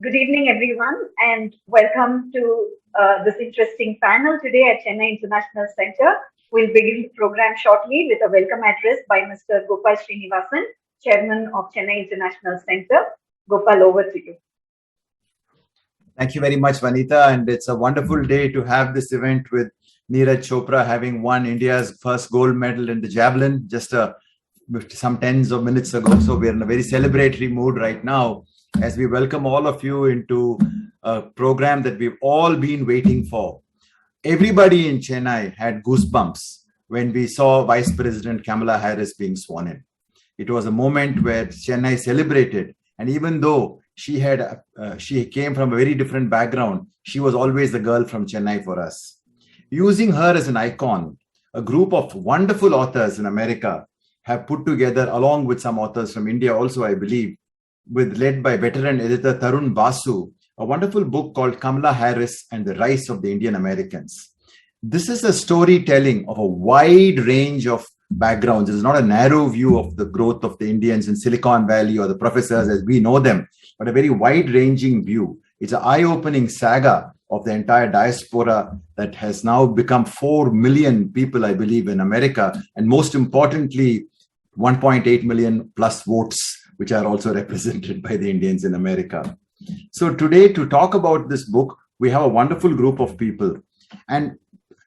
Good evening, everyone, and welcome to this interesting panel today at Chennai International Center. We'll begin the program shortly with a welcome address by Mr. Gopal Srinivasan, Chairman of Chennai International Center. Gopal, over to you. Thank you very much, Vanita, and it's a wonderful day to have this event with Neeraj Chopra having won India's first gold medal in the javelin just some tens of minutes ago. So we're in a very celebratory mood right now as we welcome all of you into a program that we've all been waiting for. Everybody in Chennai had goosebumps when we saw Vice President Kamala Harris being sworn in. It was a moment where Chennai celebrated, and even though she came from a very different background, she was always the girl from Chennai for us. Using her as an icon, a group of wonderful authors in America have put together, along with some authors from India also, I believe, led by veteran editor Tarun Basu, a wonderful book called Kamala Harris and the Rise of the Indian Americans. This is a storytelling of a wide range of backgrounds. It is not a narrow view of the growth of the Indians in Silicon Valley or the professors as we know them, but a very wide-ranging view. It's an eye-opening saga of the entire diaspora that has now become 4 million people, I believe, in America, and most importantly, 1.8 million plus votes, which are also represented by the Indians in America. So today, to talk about this book, we have a wonderful group of people. And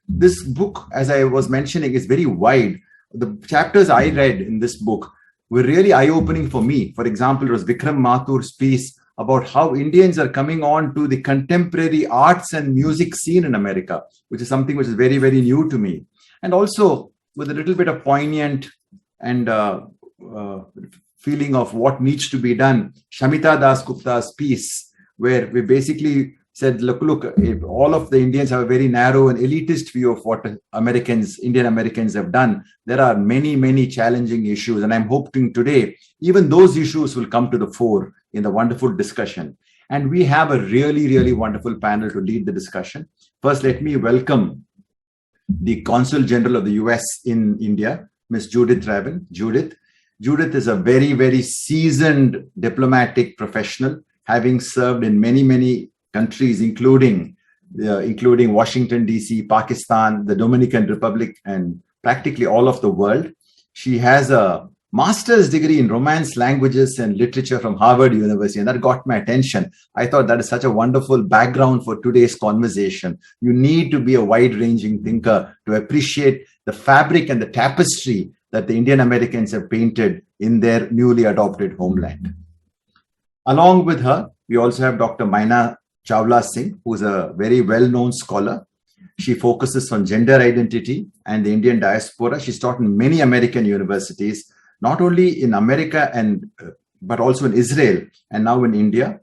this book, as I was mentioning, is very wide. The chapters I read in this book were really eye-opening for me. For example, it was Vikram Mathur's piece about how Indians are coming on to the contemporary arts and music scene in America, which is something which is very, very new to me. And also with a little bit of poignant and feeling of what needs to be done, Shamita Dasgupta's piece, where we basically said, look, all of the Indians have a very narrow and elitist view of what Indian Americans have done. There are many, many challenging issues. And I'm hoping today, even those issues will come to the fore in the wonderful discussion. And we have a really, really wonderful panel to lead the discussion. First, let me welcome the Consul General of the US in India, Ms. Judith Raven. Judith is a very, very seasoned diplomatic professional, having served in many, many countries, including Washington, D.C., Pakistan, the Dominican Republic, and practically all of the world. She has a master's degree in Romance languages and literature from Harvard University, and that got my attention. I thought that is such a wonderful background for today's conversation. You need to be a wide-ranging thinker to appreciate the fabric and the tapestry that the Indian Americans have painted in their newly adopted homeland. Along with her, we also have Dr. Maina Chawla Singh, who is a very well-known scholar. She focuses on gender identity and the Indian diaspora. She's taught in many American universities, not only in America but also in Israel and now in India.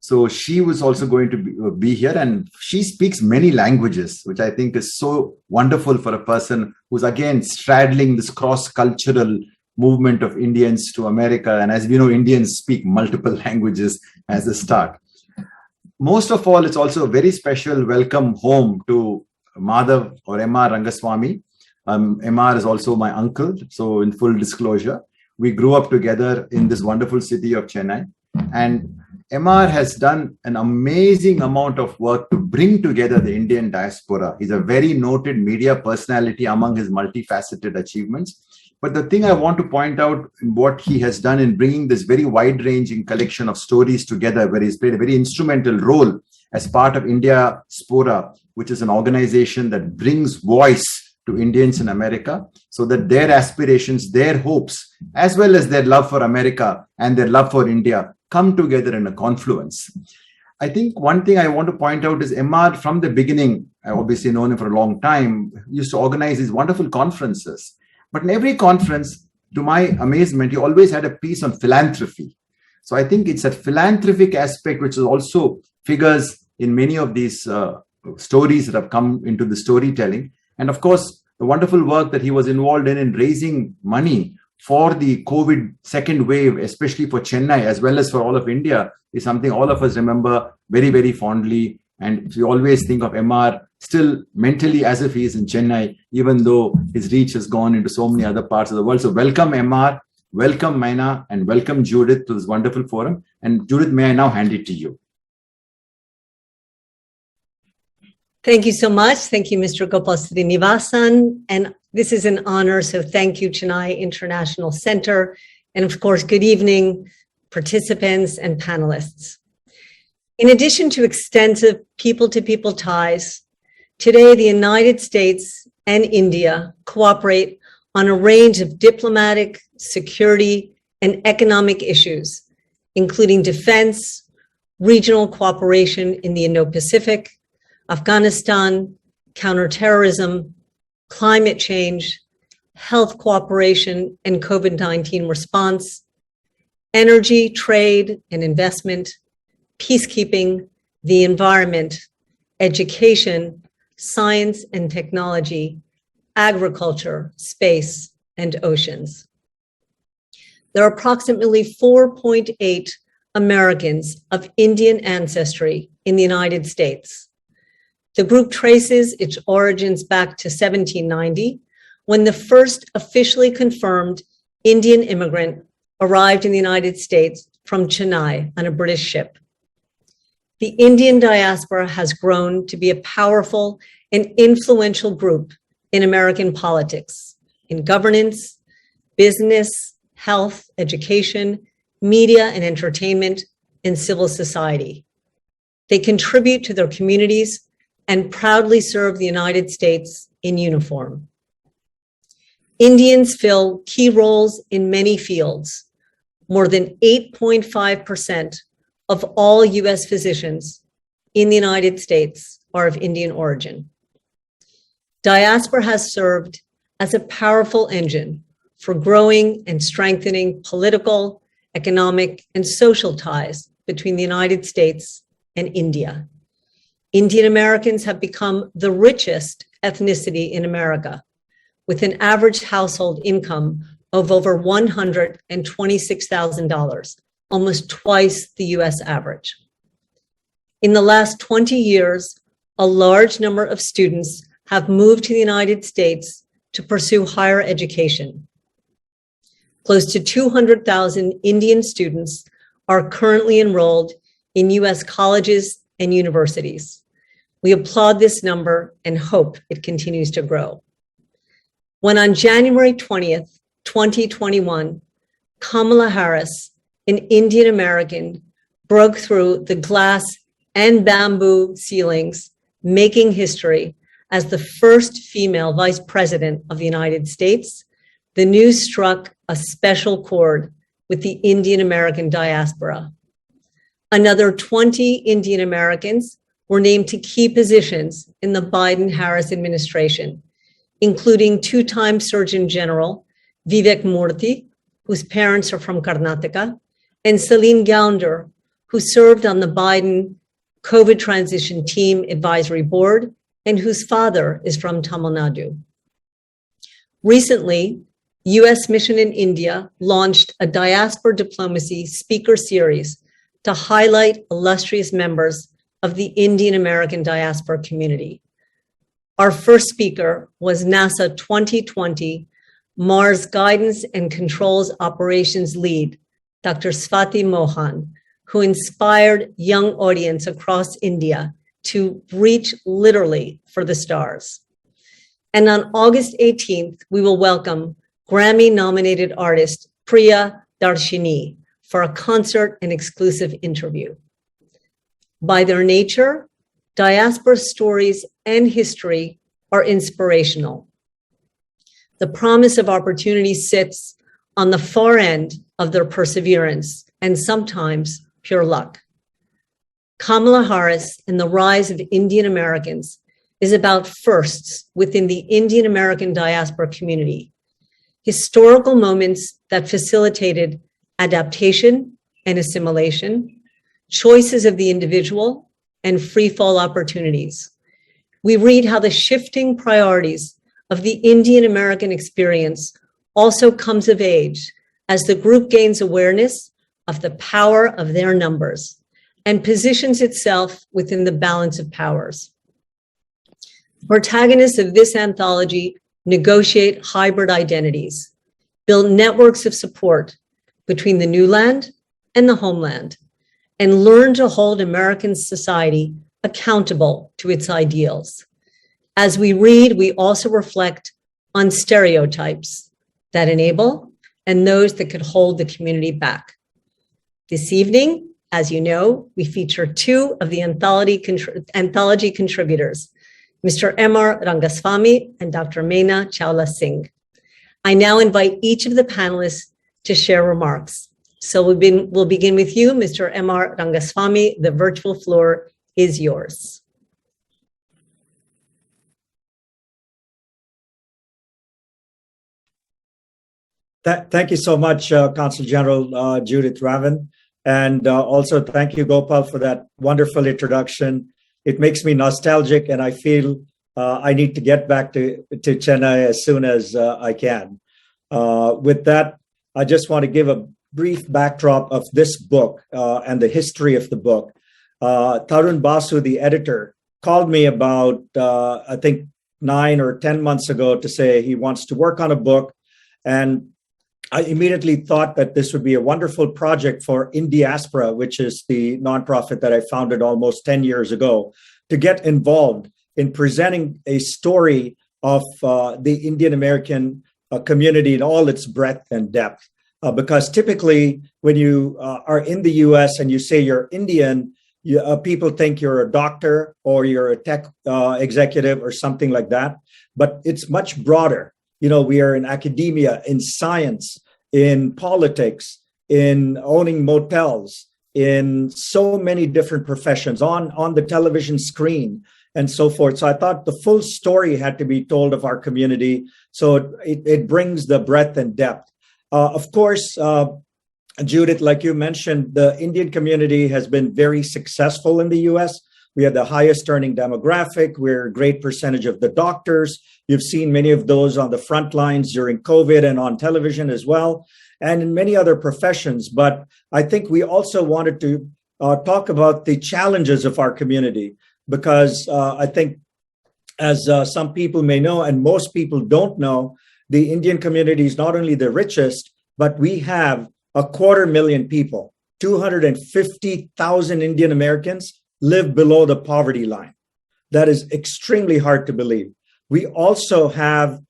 So she was also going to be here, and she speaks many languages, which I think is so wonderful for a person who's again straddling this cross-cultural movement of Indians to America. And as we know, Indians speak multiple languages as a start. Most of all, it's also a very special welcome home to Madhav or MR Rangaswamy. MR is also my uncle. So in full disclosure, we grew up together in this wonderful city of Chennai. And MR has done an amazing amount of work to bring together the Indian diaspora. He's a very noted media personality among his multifaceted achievements. But the thing I want to point out what he has done in bringing this very wide-ranging collection of stories together, where he's played a very instrumental role as part of Diaspora, which is an organization that brings voice to Indians in America so that their aspirations, their hopes, as well as their love for America and their love for India come together in a confluence. I think one thing I want to point out is MR from the beginning, I've obviously known him for a long time, used to organize these wonderful conferences. But in every conference, to my amazement, he always had a piece on philanthropy. So I think it's a philanthropic aspect which also figures in many of these stories that have come into the storytelling. And of course, the wonderful work that he was involved in raising money for the COVID second wave, especially for Chennai, as well as for all of India, is something all of us remember very, very fondly. And we always think of MR still mentally as if he is in Chennai, even though his reach has gone into so many other parts of the world. So welcome MR, welcome Maina, and welcome Judith to this wonderful forum. And Judith, may I now hand it to you. Thank you so much. Thank you, Mr. Gopal Srinivasan. And this is an honor, so thank you, Chennai International Center. And of course, good evening, participants and panelists. In addition to extensive people-to-people ties, today the United States and India cooperate on a range of diplomatic, security, and economic issues, including defense, regional cooperation in the Indo-Pacific, Afghanistan, counterterrorism, climate change, health cooperation and COVID-19 response, energy, trade and investment, peacekeeping, the environment, education, science and technology, agriculture, space, and oceans. There are approximately 4.8 Americans of Indian ancestry in the United States. The group traces its origins back to 1790, when the first officially confirmed Indian immigrant arrived in the United States from Chennai on a British ship. The Indian diaspora has grown to be a powerful and influential group in American politics, in governance, business, health, education, media and entertainment, and civil society. They contribute to their communities and proudly serve the United States in uniform. Indians fill key roles in many fields. More than 8.5% of all US physicians in the United States are of Indian origin. Diaspora has served as a powerful engine for growing and strengthening political, economic, and social ties between the United States and India. Indian Americans have become the richest ethnicity in America, with an average household income of over $126,000, almost twice the US average. In the last 20 years, a large number of students have moved to the United States to pursue higher education. Close to 200,000 Indian students are currently enrolled in US colleges and universities. We applaud this number and hope it continues to grow. When on January 20th, 2021, Kamala Harris, an Indian American, broke through the glass and bamboo ceilings, making history as the first female vice president of the United States, the news struck a special chord with the Indian American diaspora. Another 20 Indian Americans were named to key positions in the Biden-Harris administration, including two-time Surgeon General Vivek Murthy, whose parents are from Karnataka, and Celine Gounder, who served on the Biden COVID transition team advisory board and whose father is from Tamil Nadu. Recently, US Mission in India launched a diaspora diplomacy speaker series to highlight illustrious members of the Indian American diaspora community. Our first speaker was NASA 2020 Mars Guidance and Controls Operations Lead, Dr. Swati Mohan, who inspired young audience across India to reach literally for the stars. And on August 18th, we will welcome Grammy-nominated artist Priya Darshini for a concert and exclusive interview. By their nature, diaspora stories and history are inspirational. The promise of opportunity sits on the far end of their perseverance and sometimes pure luck. Kamala Harris and the rise of Indian Americans is about firsts within the Indian American diaspora community, historical moments that facilitated adaptation and assimilation, choices of the individual, and free-fall opportunities. We read how the shifting priorities of the Indian American experience also comes of age as the group gains awareness of the power of their numbers and positions itself within the balance of powers. Protagonists of this anthology negotiate hybrid identities, build networks of support between the new land and the homeland, and learn to hold American society accountable to its ideals. As we read, we also reflect on stereotypes that enable and those that could hold the community back. This evening, as you know, we feature two of the anthology contributors, Mr. M.R. Rangaswamy and Dr. Meena Chawla Singh. I now invite each of the panelists to share remarks. So we'll begin with you, Mr. M.R. Rangaswamy. The virtual floor is yours. Thank you so much, Consul General Judith Ravan. And also thank you, Gopal, for that wonderful introduction. It makes me nostalgic, and I feel I need to get back to Chennai as soon as I can. With that, I just want to give a brief backdrop of this book and the history of the book. Tarun Basu, the editor, called me about, I think, 9 or 10 months ago to say he wants to work on a book. And I immediately thought that this would be a wonderful project for Diaspora, which is the nonprofit that I founded almost 10 years ago, to get involved in presenting a story of the Indian American community in all its breadth and depth. Because typically, when you are in the US and you say you're Indian, people think you're a doctor or you're a tech executive or something like that. But it's much broader. You know, we are in academia, in science, in politics, in owning motels, in so many different professions, on the television screen, and so forth. So I thought the full story had to be told of our community. So it brings the breadth and depth. Of course, Judith, like you mentioned, the Indian community has been very successful in the US. We have the highest earning demographic. We're a great percentage of the doctors. You've seen many of those on the front lines during COVID and on television as well, and in many other professions. But I think we also wanted to talk about the challenges of our community, because I think, as some people may know, and most people don't know, the Indian community is not only the richest, but we have 250,000 people, 250,000 Indian Americans live below the poverty line. That is extremely hard to believe. We also have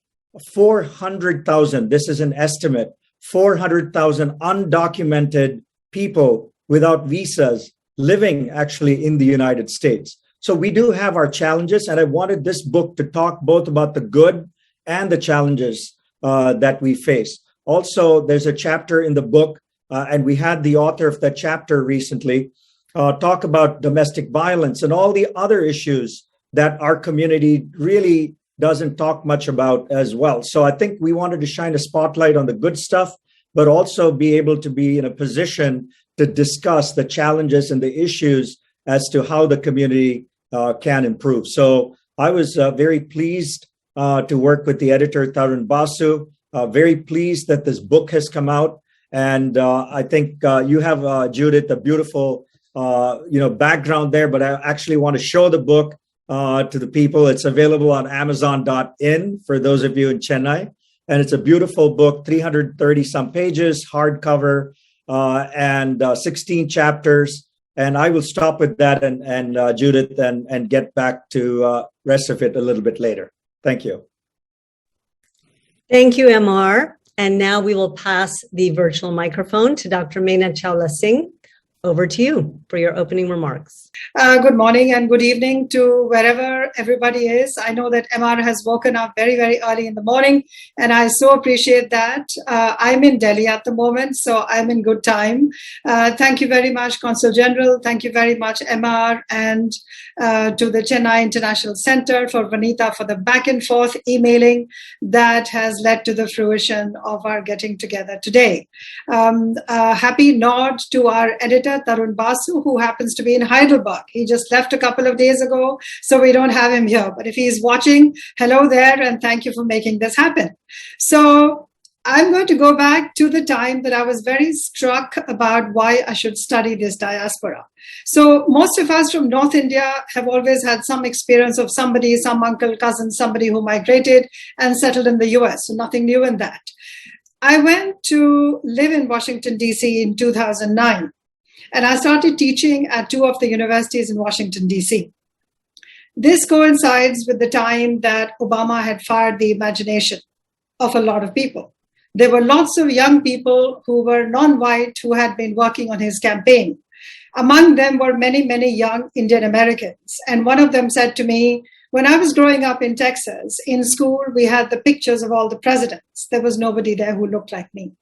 400,000, this is an estimate, 400,000 undocumented people without visas living actually in the United States. So we do have our challenges, and I wanted this book to talk both about the good and the challenges that we face. Also, there's a chapter in the book, and we had the author of that chapter recently talk about domestic violence and all the other issues that our community really doesn't talk much about as well. So I think we wanted to shine a spotlight on the good stuff, but also be able to be in a position to discuss the challenges and the issues as to how the community can improve. So I was very pleased to work with the editor, Tarun Basu, very pleased that this book has come out. And I think you have, Judith, a beautiful background there, but I actually want to show the book to the people. It's available on Amazon.in for those of you in Chennai. And it's a beautiful book, 330 some pages, hardcover, and 16 chapters. And I will stop with that and Judith and get back to rest of it a little bit later. Thank you. Thank you, MR. And now we will pass the virtual microphone to Dr. Meena Chawla Singh. Over to you for your opening remarks. Good morning and good evening to wherever everybody is. I know that MR has woken up very, very early in the morning, and I so appreciate that. I'm in Delhi at the moment, so I'm in good time. Thank you very much, Consul General. Thank you very much, MR, and to the Chennai International Center, for Vanita, for the back and forth emailing that has led to the fruition of our getting together today. Happy nod to our editor, Tarun Basu, who happens to be in Heidelberg. He just left a couple of days ago, so we don't have him here. But if he's watching, hello there, and thank you for making this happen. So I'm going to go back to the time that I was very struck about why I should study this diaspora. So most of us from North India have always had some experience of somebody, some uncle, cousin, somebody who migrated and settled in the US. So nothing new in that. I went to live in Washington, D.C. in 2009. And I started teaching at two of the universities in Washington, D.C. This coincides with the time that Obama had fired the imagination of a lot of people. There were lots of young people who were non-white who had been working on his campaign. Among them were many, many young Indian Americans. And one of them said to me, when I was growing up in Texas, in school, we had the pictures of all the presidents. There was nobody there who looked like me.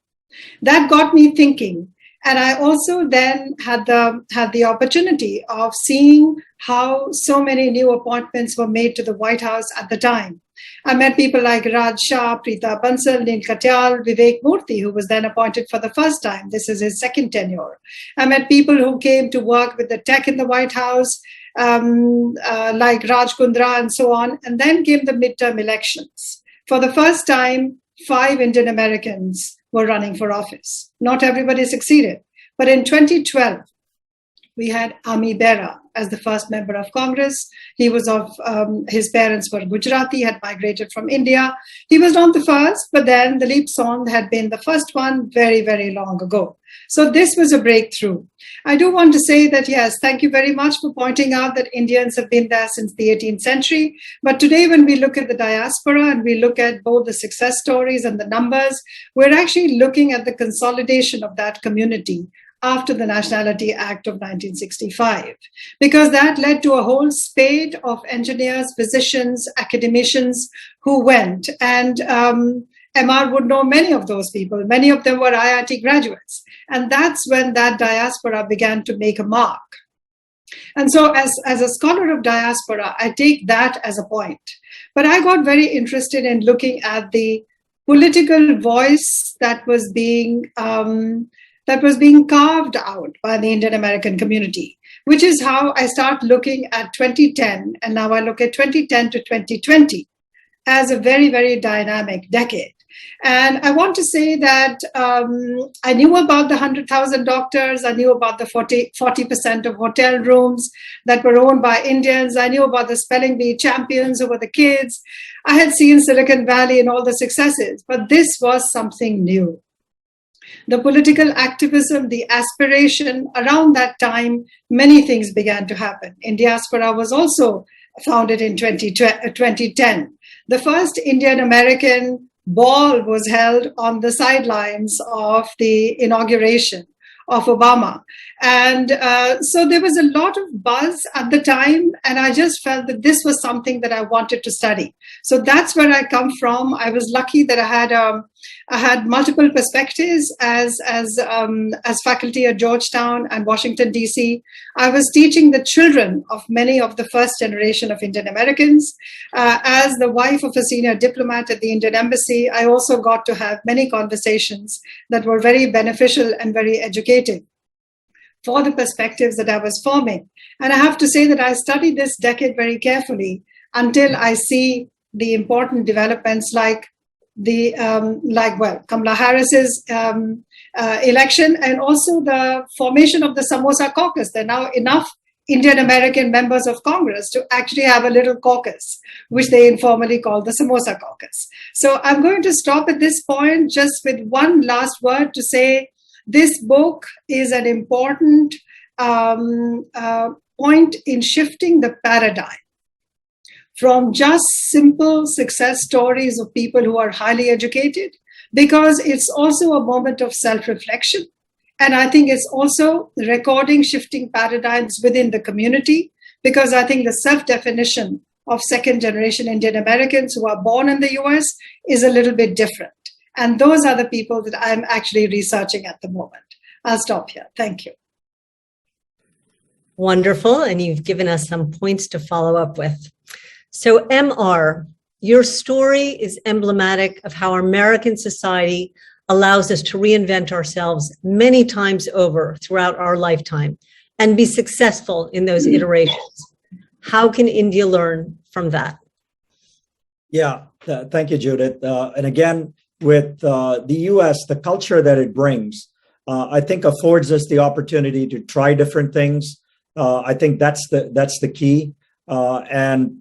That got me thinking. And I also then had the opportunity of seeing how so many new appointments were made to the White House at the time. I met people like Raj Shah, Preeta Bansal, Neil Katyal, Vivek Murthy, who was then appointed for the first time. This is his second tenure. I met people who came to work with the tech in the White House, like Raj Kundra and so on. And then came the midterm elections. For the first time, 5 Indian Americans were running for office. Not everybody succeeded. But in 2012, we had Ami Bera as the first member of Congress. He was his parents were Gujarati, had migrated from India. He was not the first, but then Dalip Sond had been the first one very, very long ago. So this was a breakthrough. I do want to say that, yes, thank you very much for pointing out that Indians have been there since the 18th century. But today, when we look at the diaspora and we look at both the success stories and the numbers, we're actually looking at the consolidation of that community after the Nationality Act of 1965, because that led to a whole spate of engineers, physicians, academicians who went. And MR would know many of those people. Many of them were IIT graduates. And that's when that diaspora began to make a mark. And so as a scholar of diaspora, I take that as a point. But I got very interested in looking at the political voice that was being carved out by the Indian American community, which is how I start looking at 2010, and now I look at 2010 to 2020 as a very, very dynamic decade. And I want to say that I knew about the 100,000 doctors. I knew about the 40% of hotel rooms that were owned by Indians. I knew about the spelling bee champions who were the kids. I had seen Silicon Valley and all the successes, but this was something new. The political activism, the aspiration, around that time, many things began to happen. In Diaspora was also founded in 2010. The first Indian American ball was held on the sidelines of the inauguration of Obama. And so there was a lot of buzz at the time, and I just felt that this was something that I wanted to study. So that's where I come from. I was lucky that I had multiple perspectives as faculty at Georgetown and Washington, D.C. I was teaching the children of many of the first generation of Indian Americans. As the wife of a senior diplomat at the Indian Embassy, I also got to have many conversations that were very beneficial and very educative for the perspectives that I was forming. And I have to say that I studied this decade very carefully until I see the important developments like Kamala Harris's election, and also the formation of the Samosa Caucus. There are now enough Indian American members of Congress to actually have a little caucus, which they informally call the Samosa Caucus. So I'm going to stop at this point just with one last word to say this book is an important point in shifting the paradigm from just simple success stories of people who are highly educated, because it's also a moment of self-reflection. And I think it's also recording shifting paradigms within the community, because I think the self-definition of second-generation Indian Americans who are born in the US is a little bit different. And those are the people that I'm actually researching at the moment. I'll stop here. Thank you. Wonderful. And you've given us some points to follow up with. So MR, your story is emblematic of how American society allows us to reinvent ourselves many times over throughout our lifetime and be successful in those iterations. How can India learn from that? Yeah, thank you, Judith. And again, with the US, the culture that it brings, I think affords us the opportunity to try different things. I think that's the key. And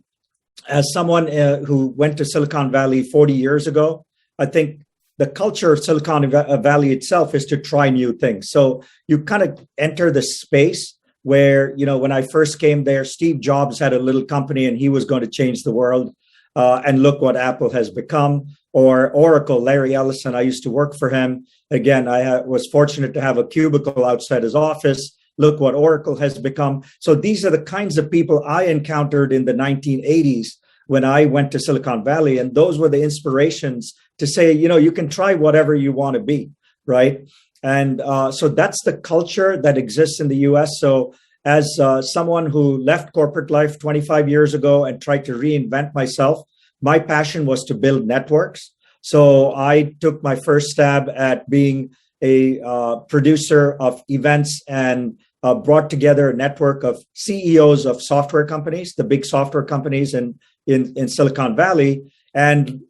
as someone who went to Silicon Valley 40 years ago, I think the culture of Silicon Valley itself is to try new things. So you kind of enter the space where, when I first came there, Steve Jobs had a little company and he was going to change the world. And look what Apple has become. Or Oracle, Larry Ellison, I used to work for him. Again, I was fortunate to have a cubicle outside his office. Look what Oracle has become. So these are the kinds of people I encountered in the 1980s when I went to Silicon Valley. And those were the inspirations to say, you can try whatever you want to be, right? And so that's the culture that exists in the US. So as someone who left corporate life 25 years ago and tried to reinvent myself, my passion was to build networks. So I took my first stab at being a producer of events and brought together a network of CEOs of software companies, the big software companies in Silicon Valley. And,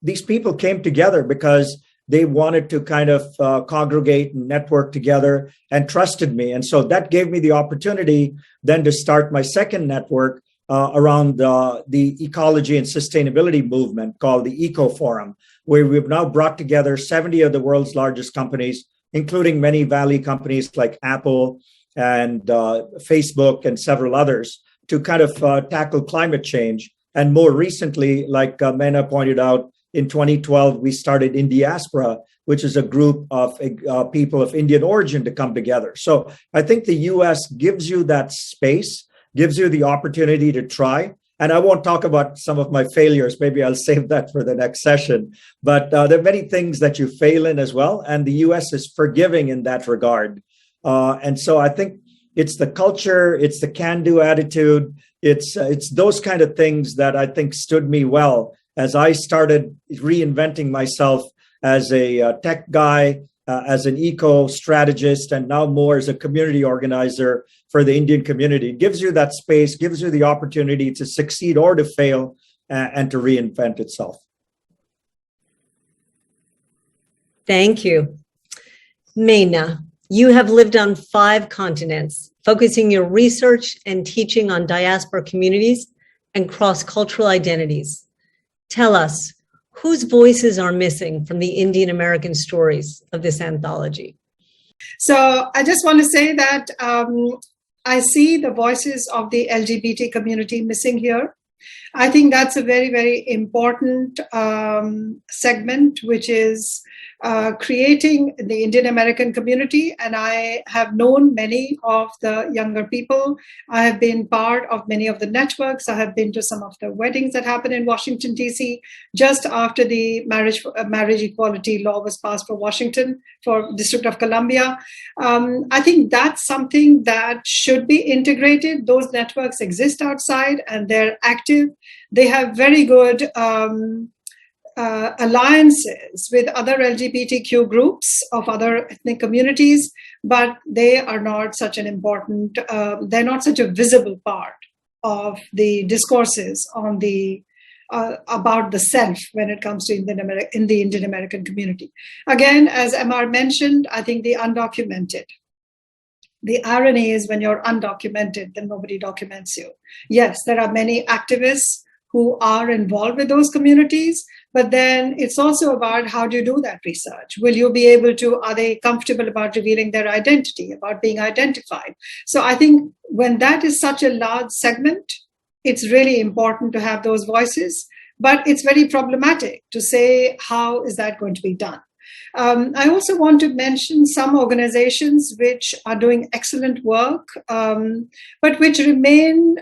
these people came together because they wanted to kind of congregate and network together and trusted me. And so that gave me the opportunity then to start my second network around the ecology and sustainability movement called the Eco Forum, where we've now brought together 70 of the world's largest companies, including many Valley companies like Apple and Facebook and several others, to kind of tackle climate change. And more recently, like Mena pointed out, in 2012, we started in Diaspora, which is a group of people of Indian origin to come together. So I think the US gives you that space, gives you the opportunity to try. And I won't talk about some of my failures. Maybe I'll save that for the next session. But there are many things that you fail in as well. And the US is forgiving in that regard. And so I think it's the culture, it's the can-do attitude, it's those kind of things that I think stood me well as I started reinventing myself as a tech guy, as an eco strategist, and now more as a community organizer for the Indian community. It gives you that space, gives you the opportunity to succeed or to fail and to reinvent itself. Thank you. Meena, you have lived on 5 continents, focusing your research and teaching on diaspora communities and cross-cultural identities. Tell us, whose voices are missing from the Indian American stories of this anthology? So I just want to say that I see the voices of the LGBT community missing here. I think that's a very, very important segment, which is creating the Indian American community. And I have known many of the younger people. I have been part of many of the networks. I have been to some of the weddings that happen in Washington, D.C. just after the marriage equality law was passed for Washington, for District of Columbia. I think that's something that should be integrated. Those networks exist outside and they're active. They have very good alliances with other LGBTQ groups of other ethnic communities, but they are not such an important, they're not such a visible part of the discourses on the about the self when it comes to in the Indian American community. Again, as MR mentioned, I think the undocumented. The irony is when you're undocumented, then nobody documents you. Yes, there are many activists who are involved with those communities, but then it's also about how do you do that research? Will you be able to, are they comfortable about revealing their identity, about being identified? So I think when that is such a large segment, it's really important to have those voices, but it's very problematic to say, how is that going to be done? I also want to mention some organizations which are doing excellent work, but which remain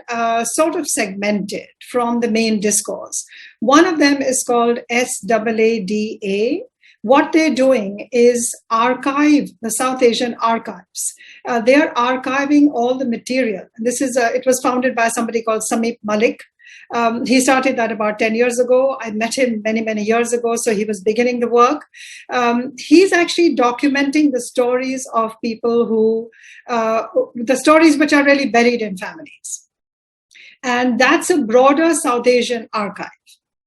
sort of segmented from the main discourse. One of them is called SAADA. What they're doing is archive the South Asian archives. They're archiving all the material. This is it was founded by somebody called Samip Malik. He started that about 10 years ago. I met him many, many years ago, so he was beginning the work. He's actually documenting the stories of people who, the stories which are really buried in families. And that's a broader South Asian archive.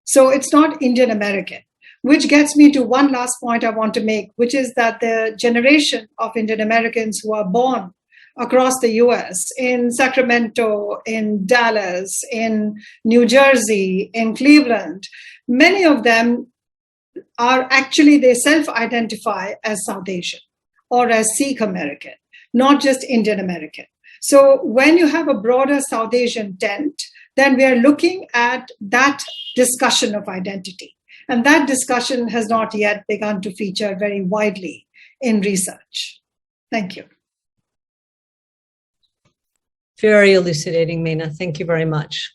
So it's not Indian American, which gets me to one last point I want to make, which is that the generation of Indian Americans who are born across the US, in Sacramento, in Dallas, in New Jersey, in Cleveland, many of them are actually, they self-identify as South Asian or as Sikh American, not just Indian American. So when you have a broader South Asian tent, then we are looking at that discussion of identity. And that discussion has not yet begun to feature very widely in research. Thank you. Very elucidating, Meena. Thank you very much.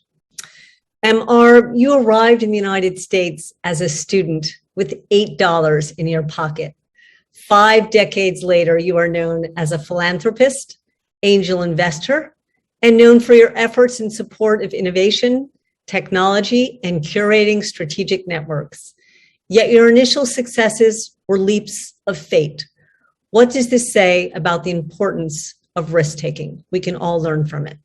MR, you arrived in the United States as a student with $8 in your pocket. 5 decades later, you are known as a philanthropist, angel investor, and known for your efforts in support of innovation, technology, and curating strategic networks. Yet your initial successes were leaps of fate. What does this say about the importance of risk-taking? We can all learn from it.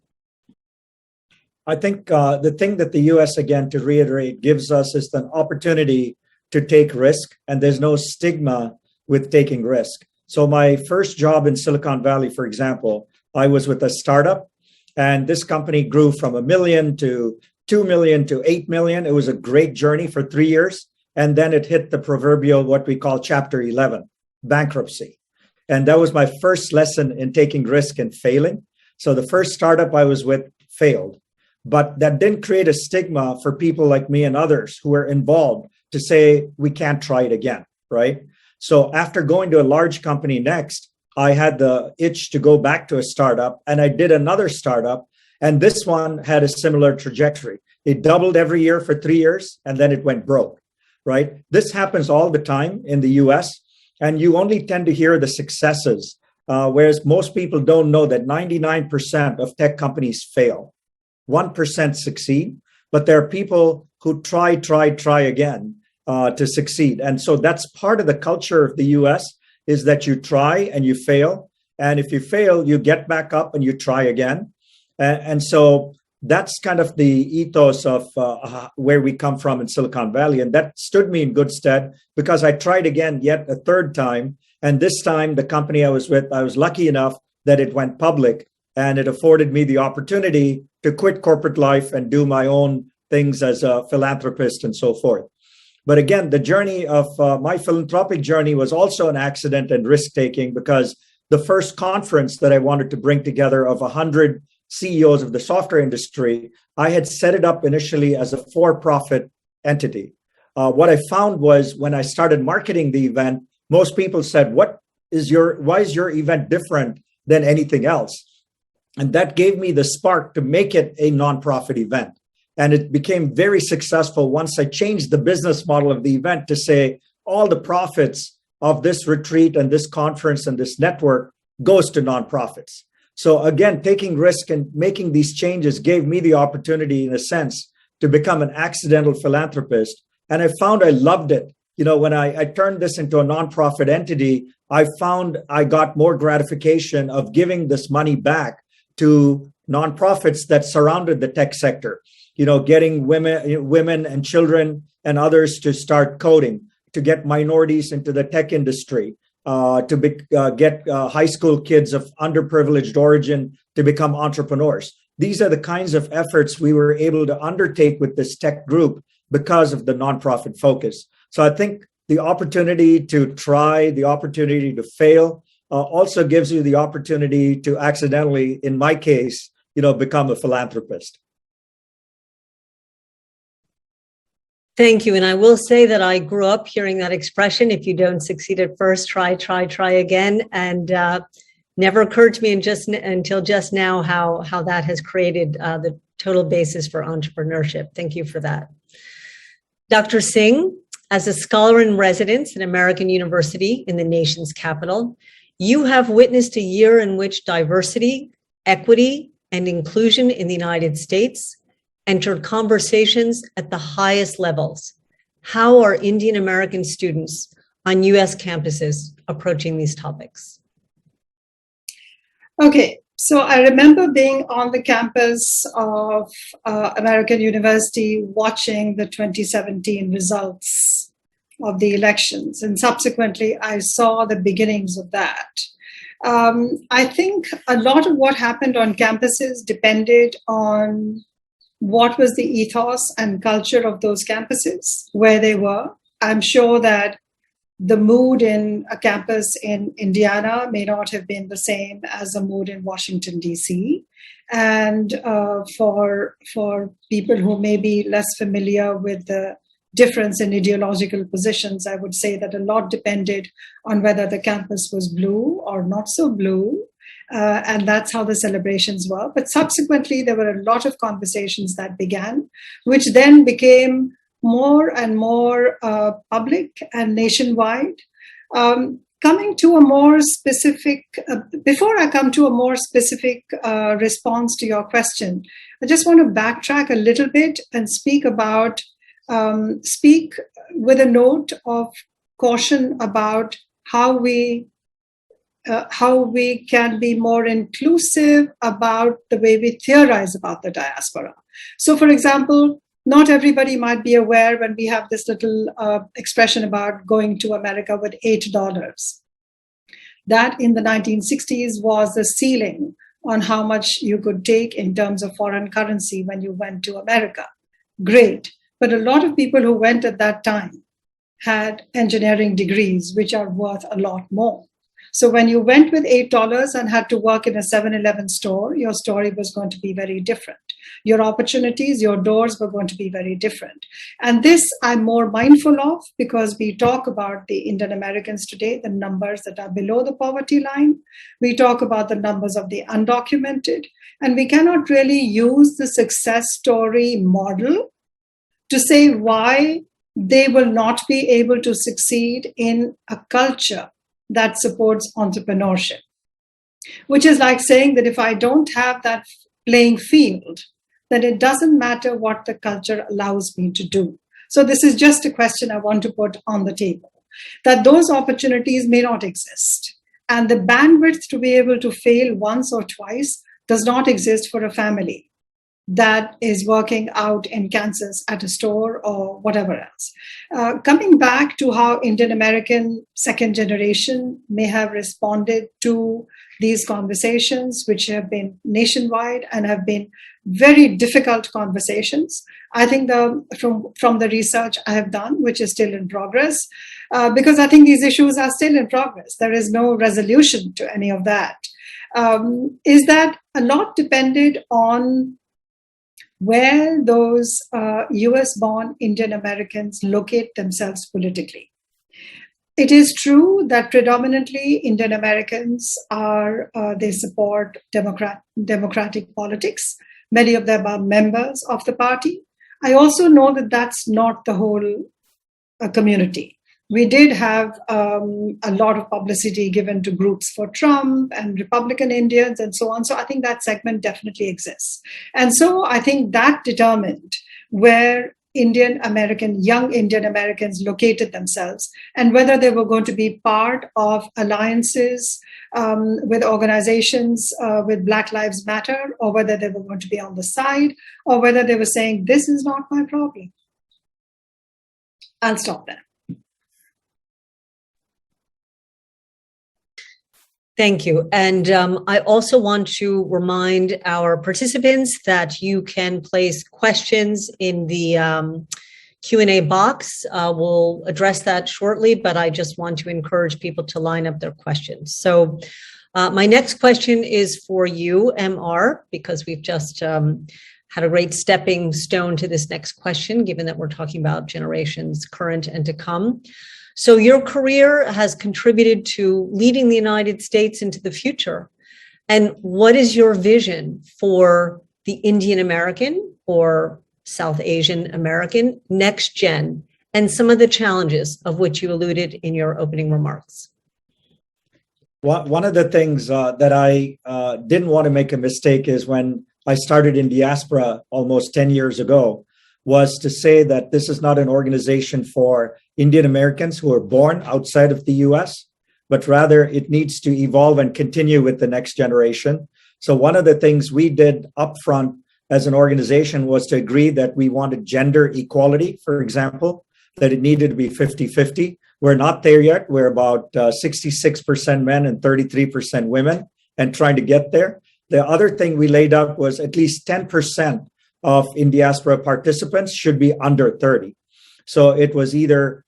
I think the thing that the US, again, to reiterate, gives us is an opportunity to take risk, and there's no stigma with taking risk. So my first job in Silicon Valley, for example, I was with a startup, and this company grew from $1 million to $2 million to $8 million. It was a great journey for 3 years. And then it hit the proverbial, what we call Chapter 11, bankruptcy. And that was my first lesson in taking risk and failing. So the first startup I was with failed, but that didn't create a stigma for people like me and others who were involved to say, we can't try it again, right? So after going to a large company next, I had the itch to go back to a startup, and I did another startup. And this one had a similar trajectory. It doubled every year for 3 years, and then it went broke, right? This happens all the time in the US, and you only tend to hear the successes, whereas most people don't know that 99% of tech companies fail. 1% succeed, but there are people who try again to succeed. And so that's part of the culture of the US, is that you try and you fail. And if you fail, you get back up and you try again. And so that's kind of the ethos of where we come from in Silicon Valley. And that stood me in good stead because I tried again yet a third time. And this time, the company I was with, I was lucky enough that it went public, and it afforded me the opportunity to quit corporate life and do my own things as a philanthropist and so forth. But again, the journey of my philanthropic journey was also an accident and risk-taking, because the first conference that I wanted to bring together of 100 CEOs of the software industry, I had set it up initially as a for-profit entity. What I found was when I started marketing the event, most people said, why is your event different than anything else? And that gave me the spark to make it a nonprofit event. And it became very successful once I changed the business model of the event to say all the profits of this retreat and this conference and this network goes to nonprofits. So again, taking risk and making these changes gave me the opportunity, in a sense, to become an accidental philanthropist. And I found I loved it. You know, when I turned this into a nonprofit entity, I found I got more gratification of giving this money back to nonprofits that surrounded the tech sector. You know, getting women and children and others to start coding, to get minorities into the tech industry, get high school kids of underprivileged origin to become entrepreneurs. These are the kinds of efforts we were able to undertake with this tech group because of the nonprofit focus. So I think the opportunity to try, the opportunity to fail, also gives you the opportunity to accidentally, in my case, become a philanthropist. Thank you. And I will say that I grew up hearing that expression, if you don't succeed at first, try again. And never occurred to me until just now how that has created the total basis for entrepreneurship. Thank you for that. Dr. Singh, as a scholar in residence at American University in the nation's capital, you have witnessed a year in which diversity, equity, and inclusion in the United States entered conversations at the highest levels. How are Indian American students on US campuses approaching these topics? Okay, so I remember being on the campus of American University watching the 2017 results of the elections, and subsequently I saw the beginnings of that. I think a lot of what happened on campuses depended on what was the ethos and culture of those campuses, where they were. I'm sure that the mood in a campus in Indiana may not have been the same as the mood in Washington, D.C. And for people who may be less familiar with the difference in ideological positions, I would say that a lot depended on whether the campus was blue or not so blue. And that's how the celebrations were. But subsequently, there were a lot of conversations that began, which then became more and more public and nationwide. Coming to a more specific, before I come to a more specific response to your question, I just want to backtrack a little bit and speak with a note of caution about how we can be more inclusive about the way we theorize about the diaspora. So, for example, not everybody might be aware when we have this little expression about going to America with $8. That in the 1960s was the ceiling on how much you could take in terms of foreign currency when you went to America. Great. But a lot of people who went at that time had engineering degrees, which are worth a lot more. So when you went with $8 and had to work in a 7-Eleven store, your story was going to be very different. Your opportunities, your doors were going to be very different. And this I'm more mindful of because we talk about the Indian Americans today, the numbers that are below the poverty line. We talk about the numbers of the undocumented. And we cannot really use the success story model to say why they will not be able to succeed in a culture that supports entrepreneurship, which is like saying that if I don't have that playing field, then it doesn't matter what the culture allows me to do. So this is just a question I want to put on the table, that those opportunities may not exist. And the bandwidth to be able to fail once or twice does not exist for a family that is working out in Kansas at a store or whatever else. Coming back to how Indian American second generation may have responded to these conversations, which have been nationwide and have been very difficult conversations. I think from the research I have done, which is still in progress, because I think these issues are still in progress. There is no resolution to any of that. Is that a lot depended on where those US-born Indian Americans locate themselves politically. It is true that predominantly Indian Americans they support democratic politics. Many of them are members of the party. I also know that that's not the whole community. We did have a lot of publicity given to groups for Trump and Republican Indians and so on. So I think that segment definitely exists. And so I think that determined where young Indian Americans located themselves and whether they were going to be part of alliances with organizations with Black Lives Matter, or whether they were going to be on the side, or whether they were saying, this is not my problem. I'll stop there. Thank you. And I also want to remind our participants that you can place questions in the Q&A box. We'll address that shortly, but I just want to encourage people to line up their questions. So my next question is for you, MR, because we've just had a great stepping stone to this next question, given that we're talking about generations current and to come. So your career has contributed to leading the United States into the future. And what is your vision for the Indian American or South Asian American next gen and some of the challenges of which you alluded in your opening remarks? One of the things that I didn't want to make a mistake is when I started in Diaspora almost 10 years ago, was to say that this is not an organization for Indian Americans who are born outside of the US, but rather it needs to evolve and continue with the next generation. So one of the things we did upfront as an organization was to agree that we wanted gender equality, for example, that it needed to be 50-50. We're not there yet. We're about 66% men and 33% women and trying to get there. The other thing we laid out was at least 10% of in Diaspora participants should be under 30. So it was either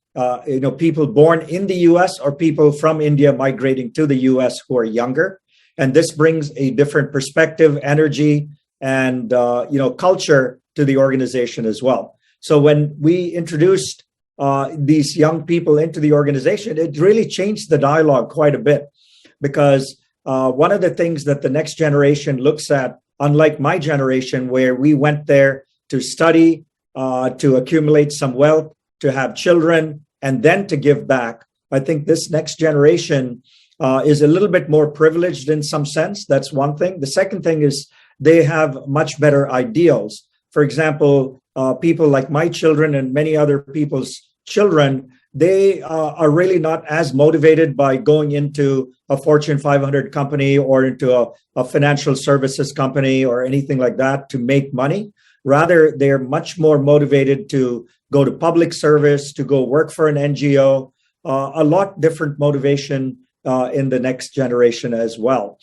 people born in the U.S. or people from India migrating to the U.S. who are younger. And this brings a different perspective, energy, and culture to the organization as well. So when we introduced these young people into the organization, it really changed the dialogue quite a bit, because one of the things that the next generation looks at, unlike my generation, where we went there to study, to accumulate some wealth, to have children, and then to give back, I think this next generation is a little bit more privileged in some sense. That's one thing. The second thing is they have much better ideals. For example, people like my children and many other people's children, they are really not as motivated by going into a Fortune 500 company or into a financial services company or anything like that to make money. Rather, they're much more motivated to go to public service, to go work for an NGO, a lot different motivation in the next generation as well.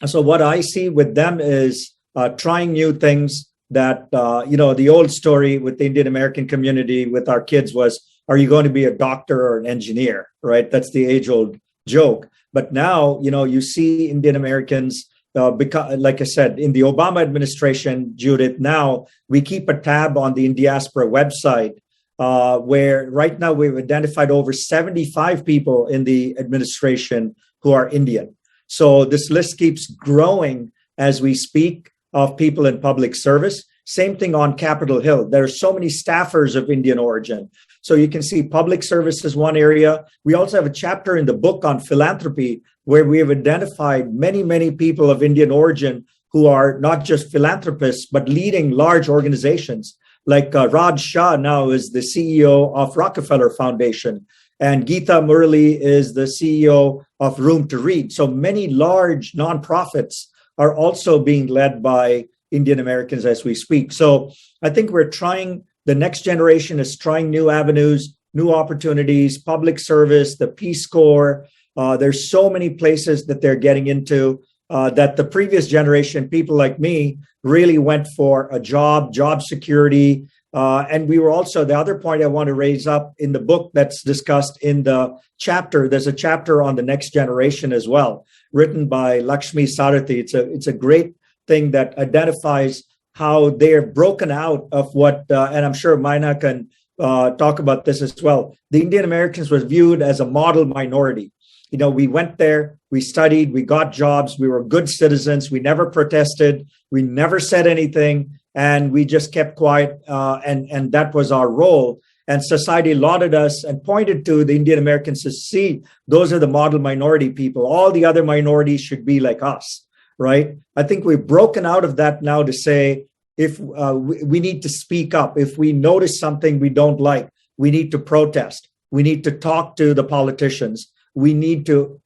So what I see with them is trying new things that, the old story with the Indian American community with our kids was, are you going to be a doctor or an engineer, right? That's the age old joke. But now, you see Indian Americans, like I said, in the Obama administration, Judith, now we keep a tab on the Diaspora website, where right now we've identified over 75 people in the administration who are Indian. So this list keeps growing as we speak of people in public service. Same thing on Capitol Hill. There are so many staffers of Indian origin. So you can see public service is one area. We also have a chapter in the book on philanthropy where we have identified many, many people of Indian origin who are not just philanthropists, but leading large organizations. Like Raj Shah now is the CEO of Rockefeller Foundation, and Geeta Murali is the CEO of Room to Read. So many large nonprofits are also being led by Indian Americans as we speak. So I think the next generation is trying new avenues, new opportunities, public service, the Peace Corps. There's so many places that they're getting into that the previous generation, people like me, really went for a job security. And we were also, the other point I want to raise up in the book that's discussed in the chapter, there's a chapter on the next generation as well, written by Lakshmi Sarathi. It's a great thing that identifies how they're broken out of what, and I'm sure Maina can talk about this as well. The Indian Americans was viewed as a model minority. We went there, we studied, we got jobs, we were good citizens, we never protested, we never said anything, and we just kept quiet, and that was our role. And society lauded us and pointed to the Indian Americans to see, those are the model minority people. All the other minorities should be like us, right? I think we've broken out of that now to say, if we need to speak up, if we notice something we don't like, we need to protest. We need to talk to the politicians. We need to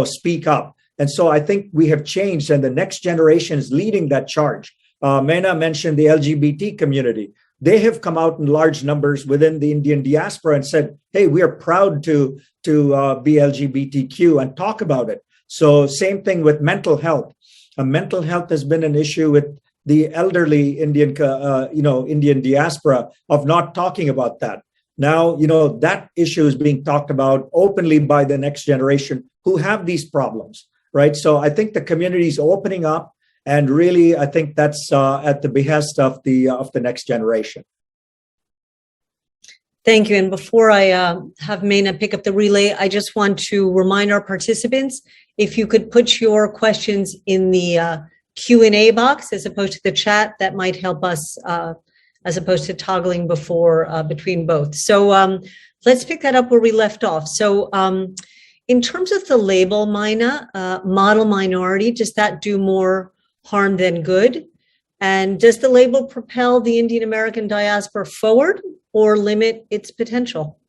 speak up. And so I think we have changed, and the next generation is leading that charge. Meena mentioned the LGBT community. They have come out in large numbers within the Indian diaspora and said, hey, we are proud to be LGBTQ and talk about it. So same thing with mental health. Mental health has been an issue with the elderly Indian diaspora of not talking about that. Now, that issue is being talked about openly by the next generation who have these problems, right? So I think the community is opening up, and really, I think that's at the behest of the next generation. Thank you. And before I have Meena pick up the relay, I just want to remind our participants, if you could put your questions in the Q&A box as opposed to the chat, that might help us as opposed to toggling between both. So let's pick that up where we left off. So in terms of the label, Meena, model minority, does that do more harm than good? And does the label propel the Indian American diaspora forward or limit its potential?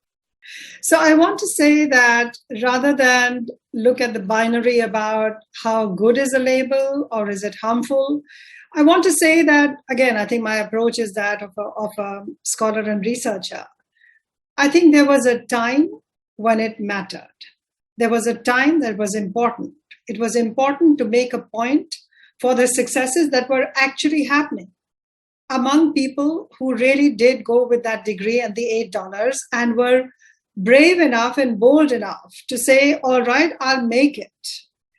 So I want to say that rather than look at the binary about how good is a label or is it harmful, I want to say that, again, I think my approach is that of a scholar and researcher. I think there was a time when it mattered. There was a time that was important. It was important to make a point for the successes that were actually happening. among people who really did go with that degree and the $8 and were brave enough and bold enough to say, all right, I'll make it.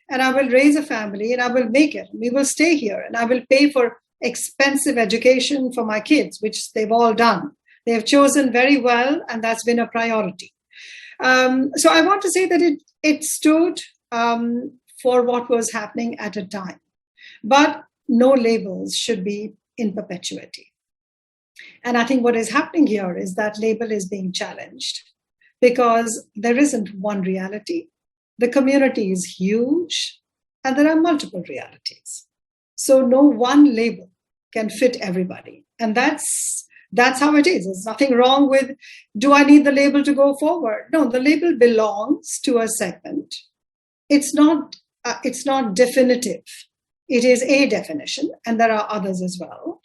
And I will raise a family and I will make it. We will stay here and I will pay for expensive education for my kids, which they've all done. They have chosen very well, and that's been a priority. So I want to say that it stood for what was happening at a time. But no labels should be in perpetuity. And I think what is happening here is that label is being challenged because there isn't one reality. The community is huge and there are multiple realities. So no one label can fit everybody. And that's how it is. There's nothing wrong with, do I need the label to go forward? No, the label belongs to a segment. It's not definitive. It is a definition, and there are others as well.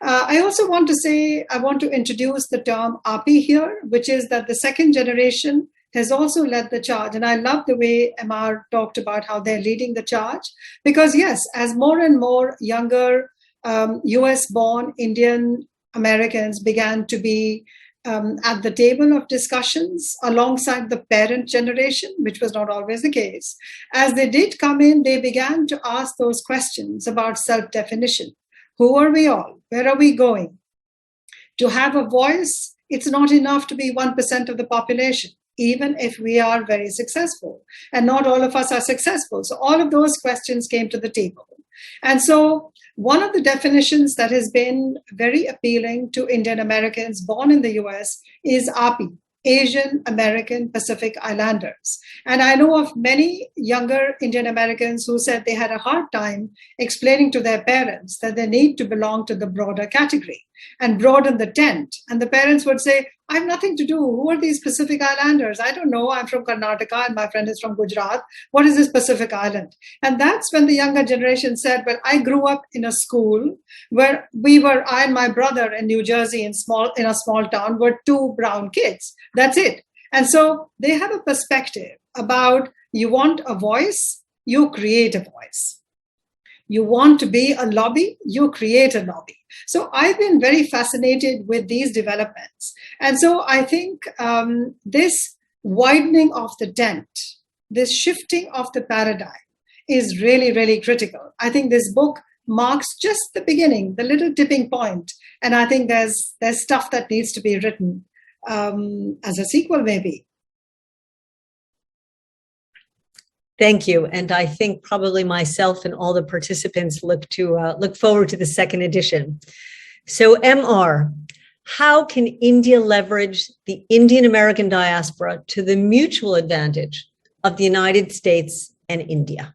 I also want to say, I want to introduce the term API here, which is that the second generation has also led the charge. And I love the way MR talked about how they're leading the charge. Because yes, as more and more younger US-born Indian Americans began to be at the table of discussions alongside the parent generation, which was not always the case. As they did come in, they began to ask those questions about self-definition. Who are we all? Where are we going? To have a voice, it's not enough to be 1% of the population, even if we are very successful. And not all of us are successful. So all of those questions came to the table. And so one of the definitions that has been very appealing to Indian Americans born in the US is API, Asian American Pacific Islanders. And I know of many younger Indian Americans who said they had a hard time explaining to their parents that they need to belong to the broader category and broaden the tent. And the parents would say, I have nothing to do. Who are these Pacific Islanders? I don't know. I'm from Karnataka and my friend is from Gujarat. What is this Pacific Island? And that's when the younger generation said, well, I grew up in a school where I and my brother in New Jersey in a small town were two brown kids. That's it. And so they have a perspective about you want a voice, you create a voice. You want to be a lobby, you create a lobby. So I've been very fascinated with these developments. And so I think this widening of the tent, this shifting of the paradigm is really, really critical. I think this book marks just the beginning, the little tipping point. And I think there's stuff that needs to be written as a sequel, maybe. Thank you. And I think probably myself and all the participants look forward to the second edition. So MR, how can India leverage the Indian American diaspora to the mutual advantage of the United States and India?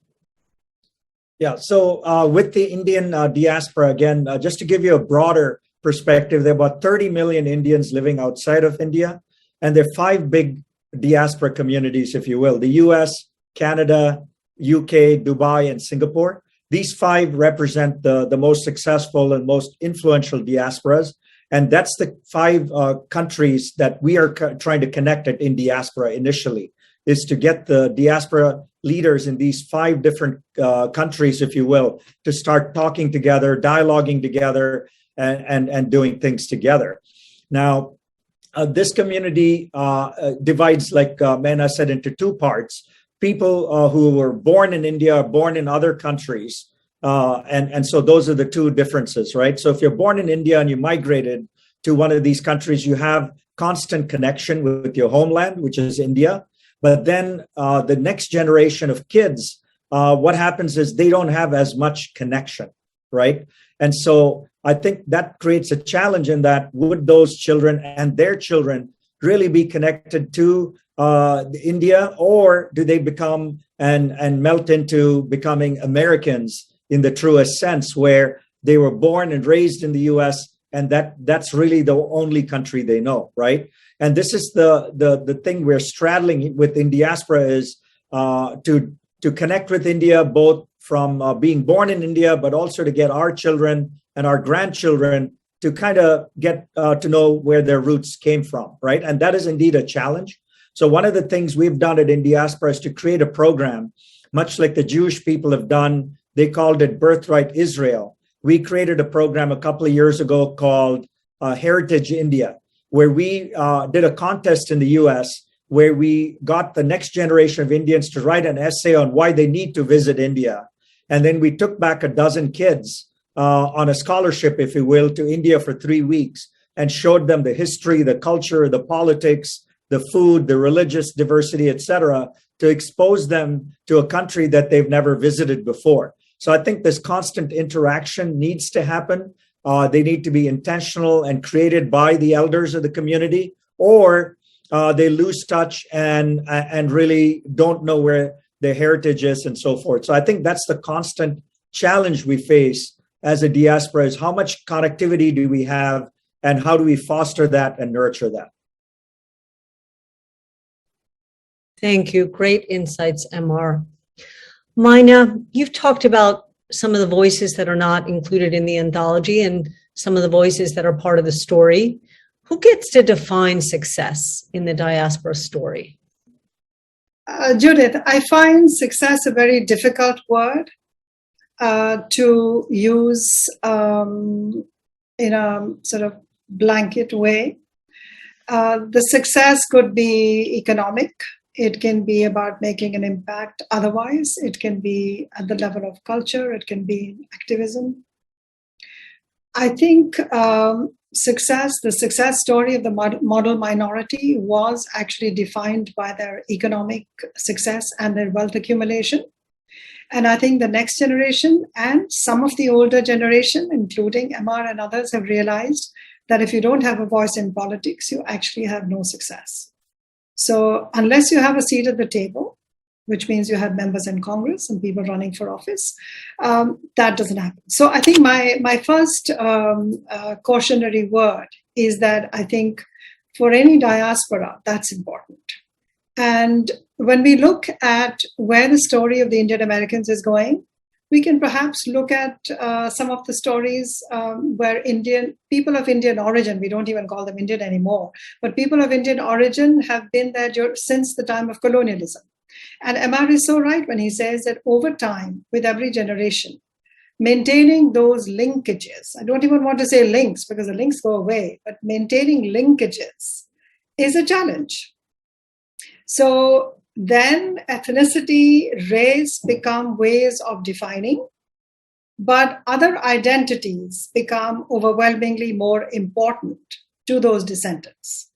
Yeah, so with the Indian diaspora, again, just to give you a broader perspective, there are about 30 million Indians living outside of India, and there are 5 big diaspora communities, if you will, the US, Canada, UK, Dubai, and Singapore. These 5 represent the most successful and most influential diasporas. And that's the 5 countries that we are trying to connect at in diaspora initially, is to get the diaspora leaders in these 5 different countries, if you will, to start talking together, dialoguing together, and doing things together. Now, this community divides, like Meena said, into 2 parts. People who were born in India are born in other countries. And so those are the 2 differences, right? So if you're born in India and you migrated to one of these countries, you have constant connection with your homeland, which is India. But then the next generation of kids, what happens is they don't have as much connection, right? And so I think that creates a challenge in that would those children and their children really be connected to India, or do they become and melt into becoming Americans in the truest sense, where they were born and raised in the US, and that's really the only country they know, right? And this is the thing we're straddling with in diaspora is to connect with India, both from being born in India, but also to get our children and our grandchildren to kind of get to know where their roots came from, right? And that is indeed a challenge. So one of the things we've done at In Diaspora is to create a program, much like the Jewish people have done. They called it Birthright Israel. we created a program a couple of years ago called Heritage India, where we did a contest in the US where we got the next generation of Indians to write an essay on why they need to visit India. And then we took back a dozen kids on a scholarship, if you will, to India for 3 weeks and showed them the history, the culture, the politics, the food, the religious diversity, et cetera, to expose them to a country that they've never visited before. So I think this constant interaction needs to happen. They need to be intentional and created by the elders of the community, or they lose touch and really don't know where their heritage is and so forth. So I think that's the constant challenge we face as a diaspora, is how much connectivity do we have and how do we foster that and nurture that? Thank you. Great insights, MR. Mina, you've talked about some of the voices that are not included in the anthology and some of the voices that are part of the story. Who gets to define success in the diaspora story? Judith, I find success a very difficult word to use in a sort of blanket way. The success could be economic. It can be about making an impact. Otherwise, it can be at the level of culture. It can be activism. I think the success story of the model minority was actually defined by their economic success and their wealth accumulation. And I think the next generation and some of the older generation, including MR and others, have realized that if you don't have a voice in politics, you actually have no success. So unless you have a seat at the table, which means you have members in Congress and people running for office, that doesn't happen. So I think my first cautionary word is that I think for any diaspora, that's important. And when we look at where the story of the Indian Americans is going, we can perhaps look at some of the stories where people of Indian origin, we don't even call them Indian anymore, but people of Indian origin have been there since the time of colonialism. And MR is so right when he says that over time, with every generation, maintaining those linkages, I don't even want to say links because the links go away, but maintaining linkages is a challenge. So then ethnicity, race become ways of defining, but other identities become overwhelmingly more important to those descendants.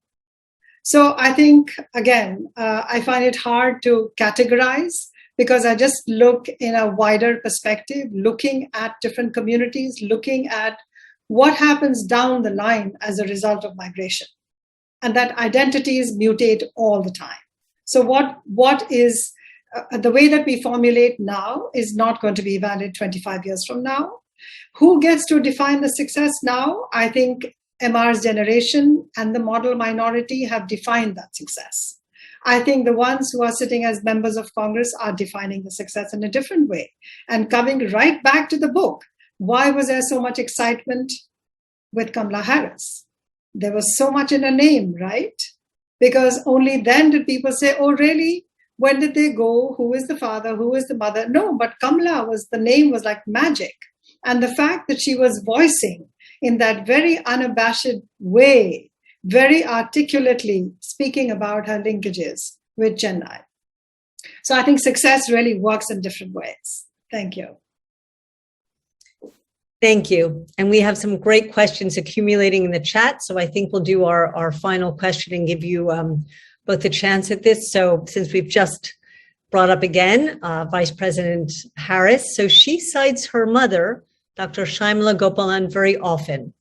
So I think, again, I find it hard to categorize because I just look in a wider perspective, looking at different communities, looking at what happens down the line as a result of migration, and that identities mutate all the time. So what is the way that we formulate now is not going to be valid 25 years from now. Who gets to define the success now? I think MR's generation and the model minority have defined that success. I think the ones who are sitting as members of Congress are defining the success in a different way. And coming right back to the book, why was there so much excitement with Kamala Harris? There was so much in her name, right? Because only then did people say, oh, really? When did they go? Who is the father? Who is the mother? No, but Kamala the name was like magic. And the fact that she was voicing in that very unabashed way, very articulately speaking about her linkages with Chennai. So I think success really works in different ways. Thank you. Thank you. And we have some great questions accumulating in the chat. So I think we'll do our final question and give you both a chance at this. So since we've just brought up again, Vice President Harris, so she cites her mother, Dr. Shyamala Gopalan, very often.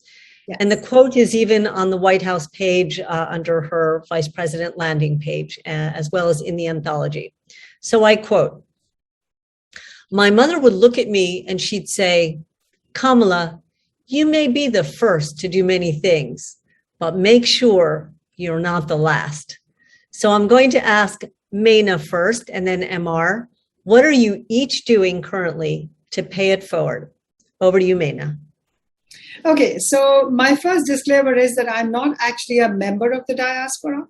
Yes. And the quote is even on the White House page under her Vice President landing page, as well as in the anthology. So I quote, "My mother would look at me and she'd say, 'Kamala, you may be the first to do many things, but make sure you're not the last.'" So I'm going to ask Meena first and then MR. What are you each doing currently to pay it forward? Over to you, Meena. Okay, so my first disclaimer is that I'm not actually a member of the diaspora.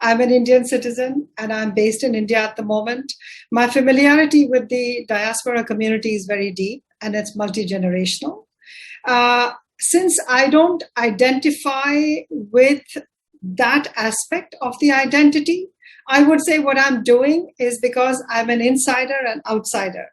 I'm an Indian citizen and I'm based in India at the moment. My familiarity with the diaspora community is very deep and it's multi-generational. Since I don't identify with that aspect of the identity, I would say what I'm doing is because I'm an insider and outsider.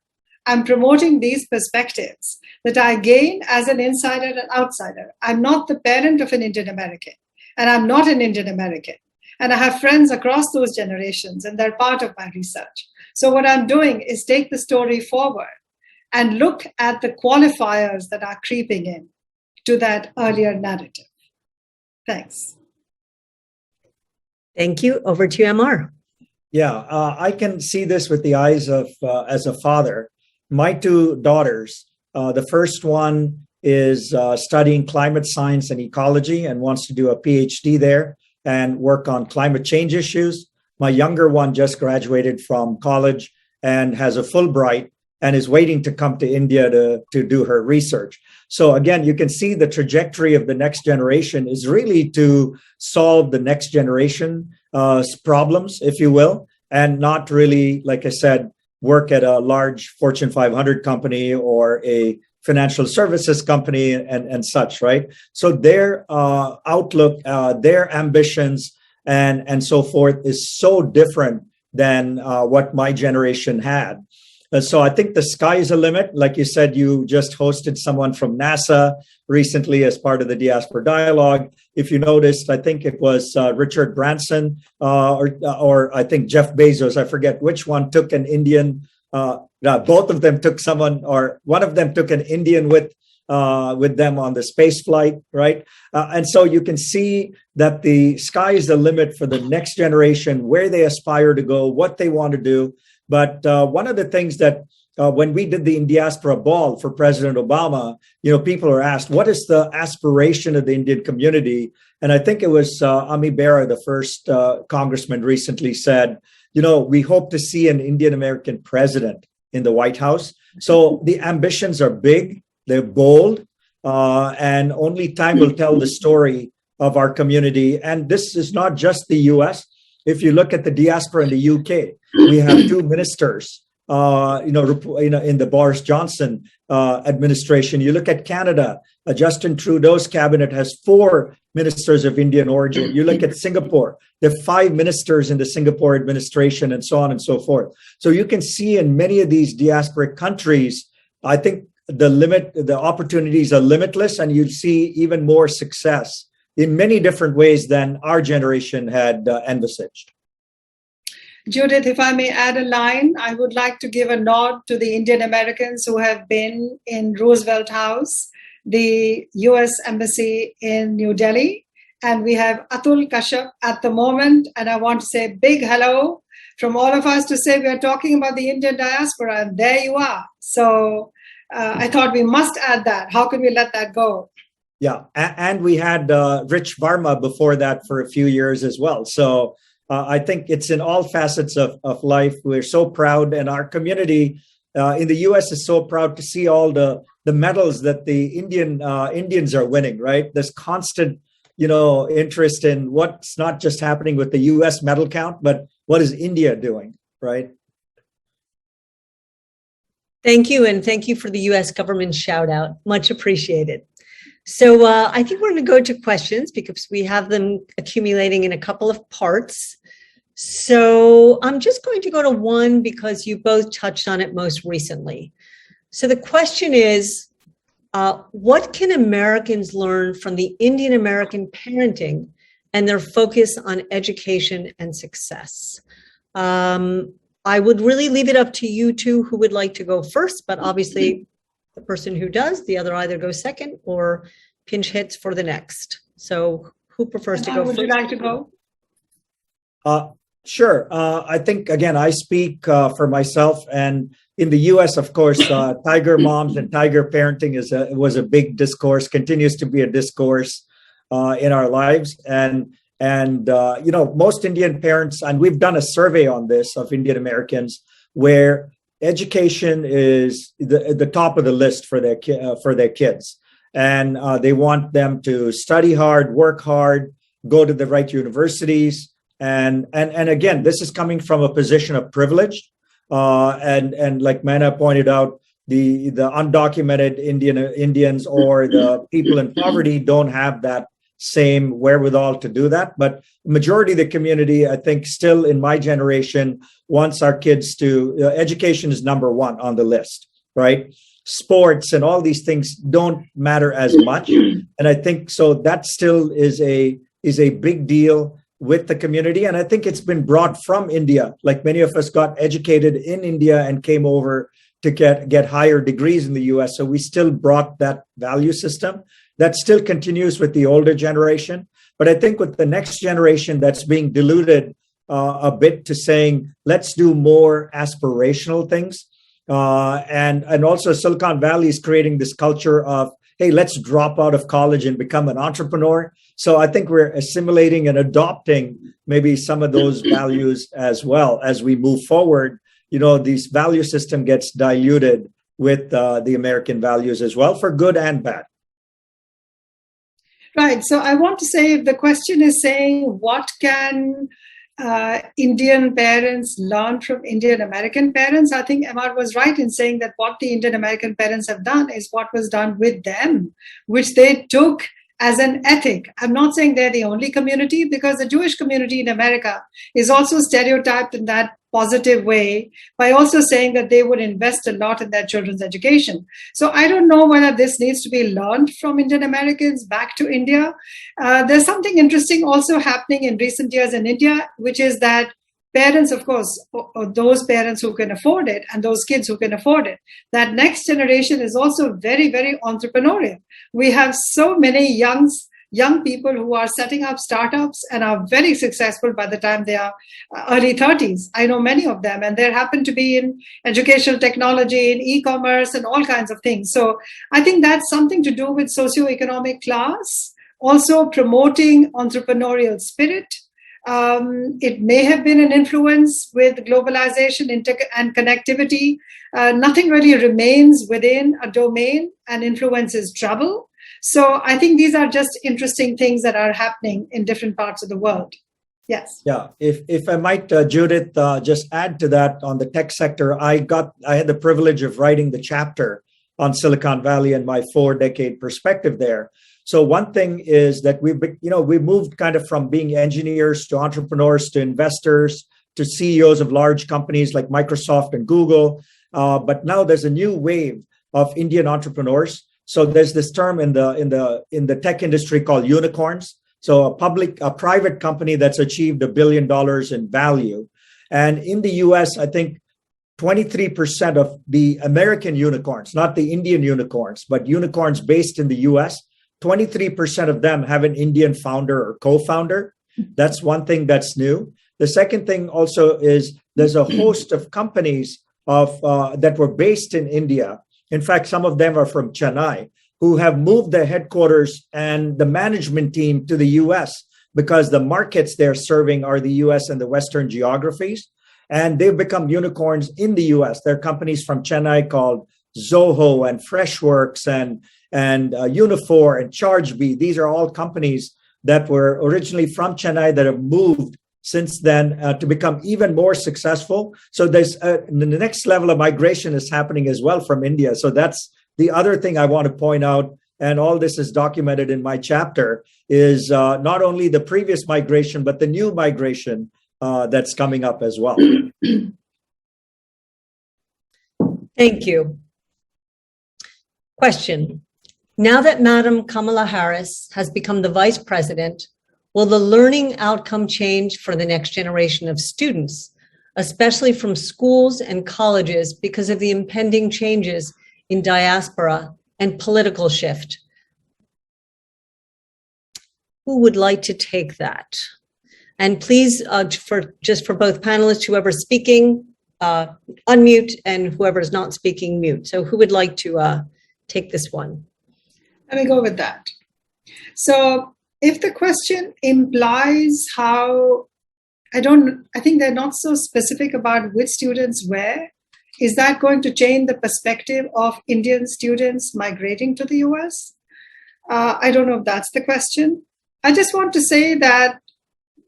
I'm promoting these perspectives that I gain as an insider and outsider. I'm not the parent of an Indian American, and I'm not an Indian American. And I have friends across those generations, and they're part of my research. So what I'm doing is take the story forward and look at the qualifiers that are creeping in to that earlier narrative. Thanks. Thank you. Over to you, MR. Yeah, I can see this with the eyes of, as a father. My two daughters, the first one is studying climate science and ecology and wants to do a PhD there and work on climate change issues. My younger one just graduated from college and has a Fulbright and is waiting to come to India to do her research. So again, you can see the trajectory of the next generation is really to solve the next generation problems, if you will, and not really, like I said, work at a large Fortune 500 company or a financial services company and such, right? So their outlook, their ambitions, and so forth is so different than what my generation had. So I think the sky is a limit. Like you said, you just hosted someone from NASA recently as part of the Diaspora Dialogue. If you noticed, I think it was Richard Branson or I think Jeff Bezos, I forget which one, took an Indian. Both of them took someone, or one of them took an Indian with them on the space flight, right? And so you can see that the sky is the limit for the next generation, where they aspire to go, what they want to do. But one of the things that when we did the In Diaspora ball for President Obama, people are asked, what is the aspiration of the Indian community? And I think it was Ami Bera, the first congressman, recently said, we hope to see an Indian American president in the White House. So the ambitions are big, they're bold, and only time will tell the story of our community. And this is not just the US. If you look at the diaspora in the UK, we have two ministers, in the Boris Johnson administration. You look at Canada, Justin Trudeau's cabinet has 4 ministers of Indian origin. You look at Singapore, there are 5 ministers in the Singapore administration, and so on and so forth. So you can see in many of these diasporic countries, I think the opportunities are limitless, and you'll see even more success in many different ways than our generation had envisaged. Judith, if I may add a line, I would like to give a nod to the Indian Americans who have been in Roosevelt House, the US Embassy in New Delhi, and we have Atul Kashyap at the moment. And I want to say big hello from all of us to say we are talking about the Indian diaspora, and there you are. So I thought we must add that. How could we let that go? Yeah, and we had Rich Varma before that for a few years as well. So I think it's in all facets of life. We're so proud, and our community in the U.S. is so proud to see all the medals that the Indians are winning, right? There's constant, interest in what's not just happening with the U.S. medal count, but what is India doing, right? Thank you, and thank you for the U.S. government shout out. Much appreciated. So I think we're going to go to questions because we have them accumulating in a couple of parts. So I'm just going to go to one because you both touched on it most recently. So the question is, what can Americans learn from the Indian American parenting and their focus on education and success? I would really leave it up to you two who would like to go first, but obviously the person who does, the other either goes second or pinch hits for the next. So who prefers to go first? Would you like to go? Sure. I think, again, I speak for myself. And in the U.S., of course, tiger moms and tiger parenting was a big discourse, continues to be a discourse in our lives. And most Indian parents, and we've done a survey on this of Indian Americans, where education is the top of the list for their kids, and they want them to study hard, work hard, go to the right universities, and again, this is coming from a position of privilege, and like Mana pointed out, the undocumented Indians or the people in poverty don't have that same wherewithal to do that. But the majority of the community, I think, still in my generation, wants our kids to, education is number one on the list, right? Sports and all these things don't matter as much. And I think so that still is a big deal with the community. And I think it's been brought from India. Like many of us got educated in India and came over to get higher degrees in the US. So we still brought that value system. That still continues with the older generation. But I think with the next generation, that's being diluted a bit to saying, let's do more aspirational things. And also Silicon Valley is creating this culture of, hey, let's drop out of college and become an entrepreneur. So I think we're assimilating and adopting maybe some of those values as well as we move forward. You know, this value system gets diluted with the American values as well, for good and bad. Right. So I want to say, if the question is saying, what can Indian parents learn from Indian American parents? I think Emar was right in saying that what the Indian American parents have done is what was done with them, which they took as an ethic. I'm not saying they're the only community, because the Jewish community in America is also stereotyped in that positive way by also saying that they would invest a lot in their children's education. So I don't know whether this needs to be learned from Indian Americans back to India. There's something interesting also happening in recent years in India, which is that parents, of course, or those parents who can afford it and those kids who can afford it, that next generation is also very, very entrepreneurial. We have so many young people who are setting up startups and are very successful by the time they are early 30s. I know many of them, and they happen to be in educational technology, in e-commerce, and all kinds of things. So I think that's something to do with socioeconomic class, also promoting entrepreneurial spirit. It may have been an influence with globalization and connectivity. Nothing really remains within a domain, and influence is trouble. So I think these are just interesting things that are happening in different parts of the world. Yes. Yeah. If I might, Judith, just add to that on the tech sector, I had the privilege of writing the chapter on Silicon Valley and my 4-decade perspective there. So one thing is that we moved kind of from being engineers to entrepreneurs to investors to CEOs of large companies like Microsoft and Google. But now there's a new wave of Indian entrepreneurs. So there's this term in the tech industry called unicorns. So a private company that's achieved $1 billion in value. And in the US, I think 23% of the American unicorns, not the Indian unicorns, but unicorns based in the US, 23% of them have an Indian founder or co-founder. That's one thing that's new. The second thing also is there's a host of companies that were based in India. In fact, some of them are from Chennai, who have moved their headquarters and the management team to the US because the markets they're serving are the US and the Western geographies. And they've become unicorns in the US. There are companies from Chennai called Zoho and Freshworks and Unifor and ChargeBee. These are all companies that were originally from Chennai that have moved since then to become even more successful. So there's the next level of migration is happening as well from India. So that's the other thing I want to point out. And all this is documented in my chapter is not only the previous migration, but the new migration that's coming up as well. Thank you. Question. Now that Madam Kamala Harris has become the vice president, will the learning outcome change for the next generation of students, especially from schools and colleges because of the impending changes in diaspora and political shift? Who would like to take that? And please, for both panelists, whoever's speaking, unmute, and whoever's not speaking, mute. So who would like to take this one? Let me go with that. So if the question implies how, I think they're not so specific about which students where, is that going to change the perspective of Indian students migrating to the US? I don't know if that's the question. I just want to say that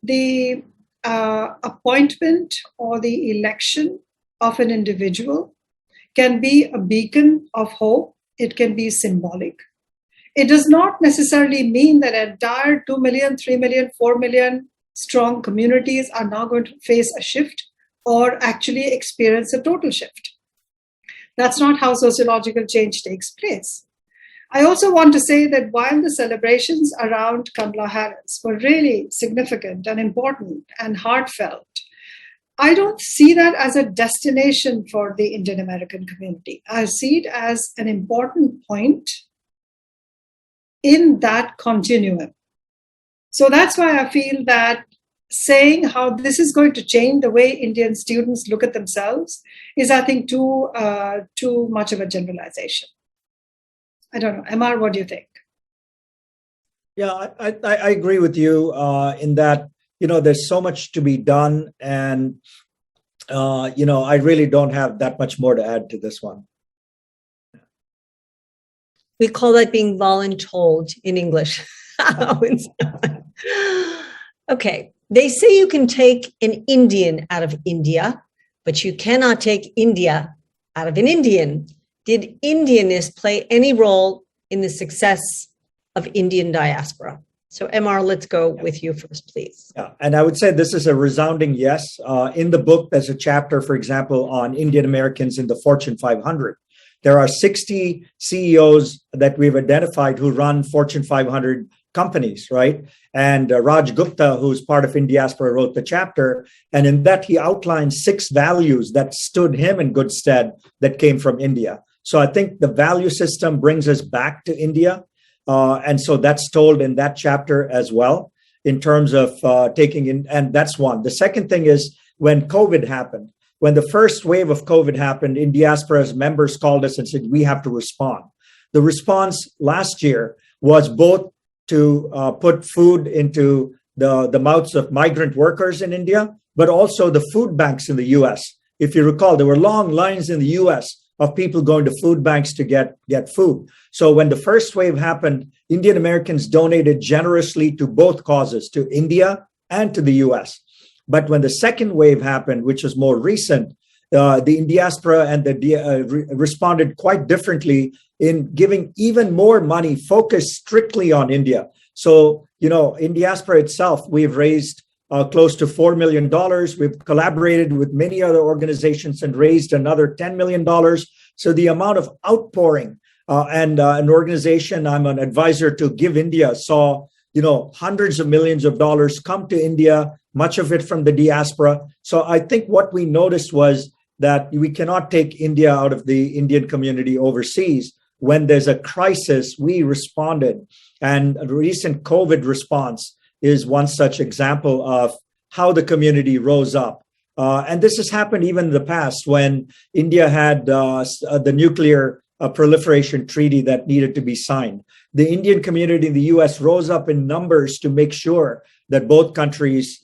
the appointment or the election of an individual can be a beacon of hope. It can be symbolic. It does not necessarily mean that entire 2 million, 3 million, 4 million strong communities are now going to face a shift or actually experience a total shift. That's not how sociological change takes place. I also want to say that while the celebrations around Kamala Harris were really significant and important and heartfelt, I don't see that as a destination for the Indian American community. I see it as an important point in that continuum. So that's why I feel that saying how this is going to change the way Indian students look at themselves is, I think, too much of a generalization. I don't know. Amar, what do you think? Yeah, I agree with you in that, there's so much to be done. And, I really don't have that much more to add to this one. We call that being voluntold in English. Okay. They say you can take an Indian out of India, but you cannot take India out of an Indian. Did Indianness play any role in the success of Indian diaspora? So MR, let's go with you first, please. Yeah, and I would say this is a resounding yes. In the book, there's a chapter, for example, on Indian Americans in the Fortune 500. There are 60 CEOs that we've identified who run Fortune 500 companies, right? And Raj Gupta, who's part of Indiaspora, wrote the chapter. And in that, he outlined 6 values that stood him in good stead that came from India. So I think the value system brings us back to India. And so that's told in that chapter as well, in terms of taking in, and that's one. The second thing is when COVID happened, when the first wave of COVID happened, Indiaspora's members called us and said, we have to respond. The response last year was both to put food into the mouths of migrant workers in India, but also the food banks in the US. If you recall, there were long lines in the US of people going to food banks to get food. So when the first wave happened, Indian Americans donated generously to both causes, to India and to the US. But when the second wave happened, which was more recent, the Indiaspora and the responded quite differently in giving even more money focused strictly on India. So, in Diaspora itself, we've raised close to $4 million. We've collaborated with many other organizations and raised another $10 million. So the amount of outpouring and an organization I'm an advisor to, Give India, saw, hundreds of millions of dollars come to India, much of it from the diaspora. So I think what we noticed was that we cannot take India out of the Indian community overseas. When there's a crisis, we responded. And a recent COVID response is one such example of how the community rose up. And this has happened even in the past when India had the nuclear proliferation treaty that needed to be signed. The Indian community in the US rose up in numbers to make sure that both countries,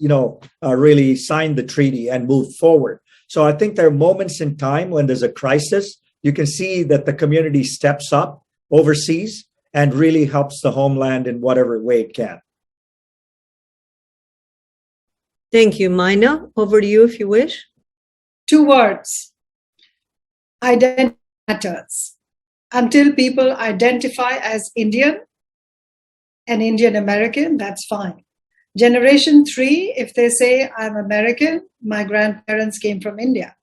really signed the treaty and moved forward. So I think there are moments in time when there's a crisis, you can see that the community steps up overseas and really helps the homeland in whatever way it can. Thank you. Maina, over to you if you wish. 2 words. Identity matters. Until people identify as Indian and Indian American, that's fine. Generation 3, if they say I'm American, my grandparents came from India,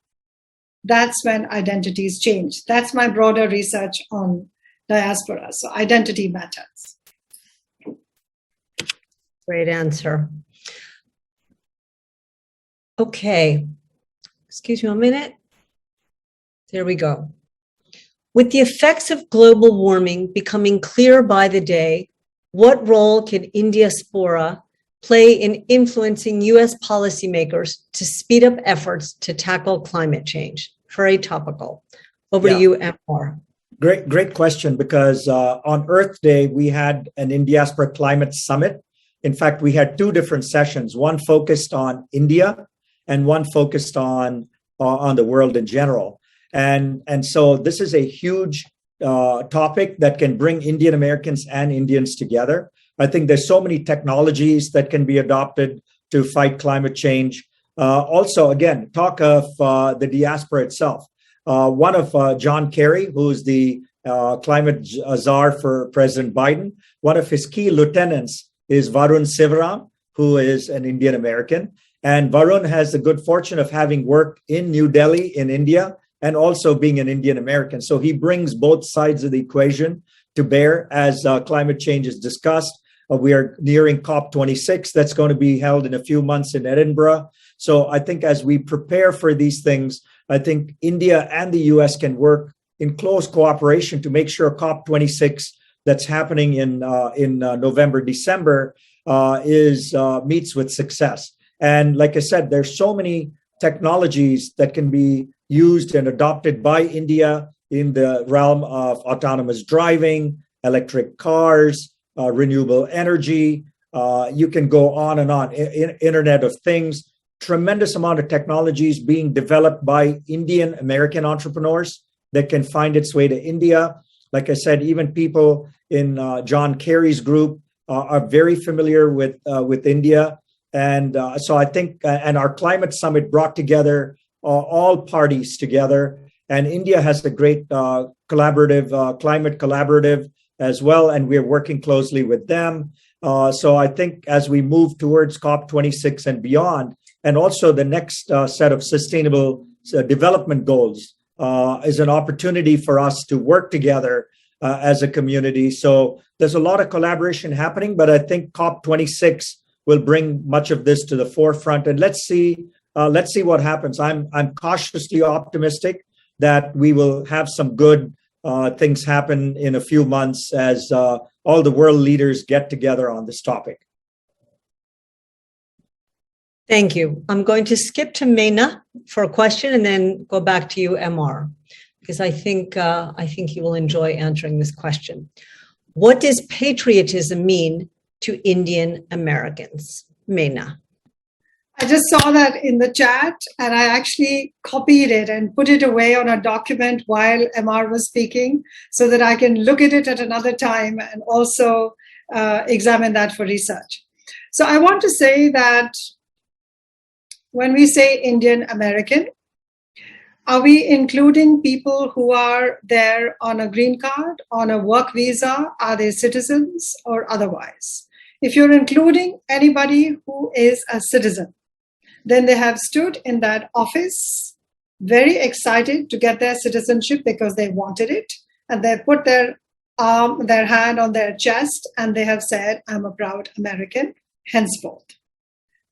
that's when identities change. That's my broader research on diaspora. So identity matters. Great answer. Okay. Excuse me a minute. There we go. With the effects of global warming becoming clearer by the day, what role can Indiaspora play in influencing U.S. policymakers to speed up efforts to tackle climate change? Very topical. Over to you, MR. Great question, because on Earth Day, we had an Indiaspora Climate Summit. In fact, we had 2 different sessions, one focused on India and one focused on the world in general. And so this is a huge topic that can bring Indian Americans and Indians together. I think there's so many technologies that can be adopted to fight climate change. Also, again, talk of the diaspora itself. One of John Kerry, who's the climate czar for President Biden. One of his key lieutenants is Varun Sivaram, who is an Indian American. And Varun has the good fortune of having worked in New Delhi in India and also being an Indian American. So he brings both sides of the equation to bear as climate change is discussed. We are nearing COP26. That's going to be held in a few months in Edinburgh. So I think as we prepare for these things, I think India and the US can work in close cooperation to make sure COP26 that's happening in November, December meets with success. And like I said, there's so many technologies that can be used and adopted by India in the realm of autonomous driving, electric cars, renewable energy. You can go on and on. Internet of Things. Tremendous amount of technologies being developed by Indian American entrepreneurs that can find its way to India. Like I said, even people in John Kerry's group are very familiar with India. And so I think, and our climate summit brought together all parties together. And India has a great climate collaborative as well. And we're working closely with them. So I think as we move towards COP26 and beyond, and also the next set of sustainable development goals is an opportunity for us to work together as a community. So there's a lot of collaboration happening, but I think COP26 will bring much of this to the forefront. And let's see what happens. I'm cautiously optimistic that we will have some good things happen in a few months as all the world leaders get together on this topic. Thank you. I'm going to skip to Meena for a question and then go back to you, MR, because I think you will enjoy answering this question. What does patriotism mean to Indian Americans? Meena. I just saw that in the chat and I actually copied it and put it away on a document while MR was speaking so that I can look at it at another time and also examine that for research. So I want to say that when we say Indian American, are we including people who are there on a green card, on a work visa? Are they citizens or otherwise? If you're including anybody who is a citizen, then they have stood in that office very excited to get their citizenship because they wanted it. And they put their hand on their chest and they have said, I'm a proud American henceforth.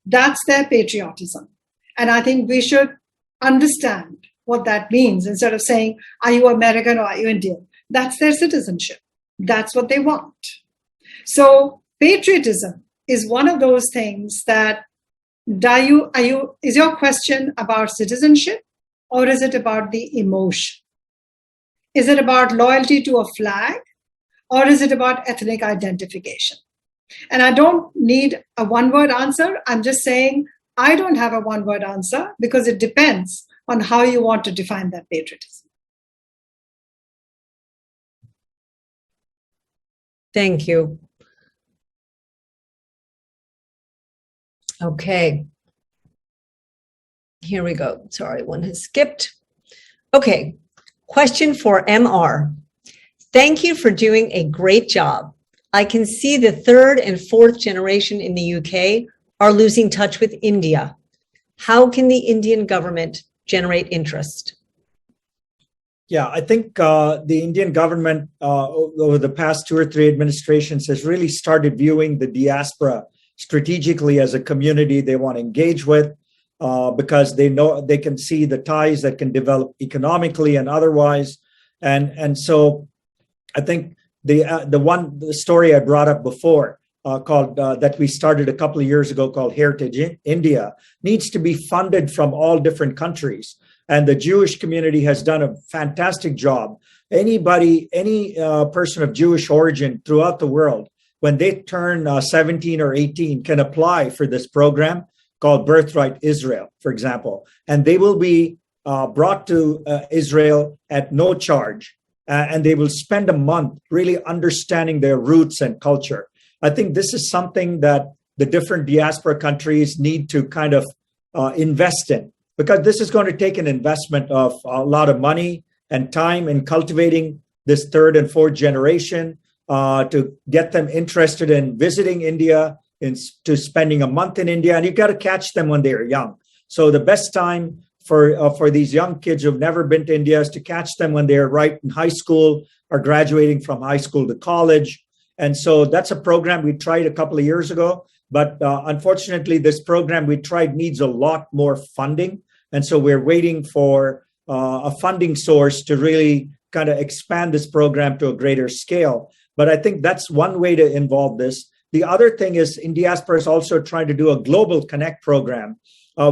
That's their patriotism. And I think we should understand what that means instead of saying, are you American or are you Indian? That's their citizenship. That's what they want. So patriotism is one of those things that is your question about citizenship or is it about the emotion? Is it about loyalty to a flag or is it about ethnic identification? And I don't need a one-word answer. I'm just saying I don't have a one-word answer because it depends on how you want to define that patriotism. Thank you. Okay. Here we go. Sorry, one has skipped. Okay. Question for MR. Thank you for doing a great job. I can see the third and fourth generation in the UK are losing touch with India. How can the Indian government generate interest? Yeah, I think the Indian government over the past 2 or 3 administrations has really started viewing the diaspora strategically as a community they want to engage with because they know they can see the ties that can develop economically and otherwise. And so I think the story I brought up before called that we started a couple of years ago called Heritage India needs to be funded from all different countries. And the Jewish community has done a fantastic job. Any person of Jewish origin throughout the world, when they turn 17 or 18, can apply for this program called Birthright Israel, for example. And they will be brought to Israel at no charge. And they will spend a month really understanding their roots and culture. I think this is something that the different diaspora countries need to kind of invest in. because this is going to take an investment of a lot of money and time in cultivating this third and fourth generation, to get them interested in visiting India, to spending a month in India, and you got to catch them when they're young. So the best time for these young kids who've never been to India is to catch them when they're right in high school or graduating from high school to college. And so that's a program we tried a couple of years ago, but unfortunately, this program we tried needs a lot more funding. And so we're waiting for a funding source to really kind of expand this program to a greater scale. But I think that's one way to involve this. The other thing is Diaspora is also trying to do a global connect program.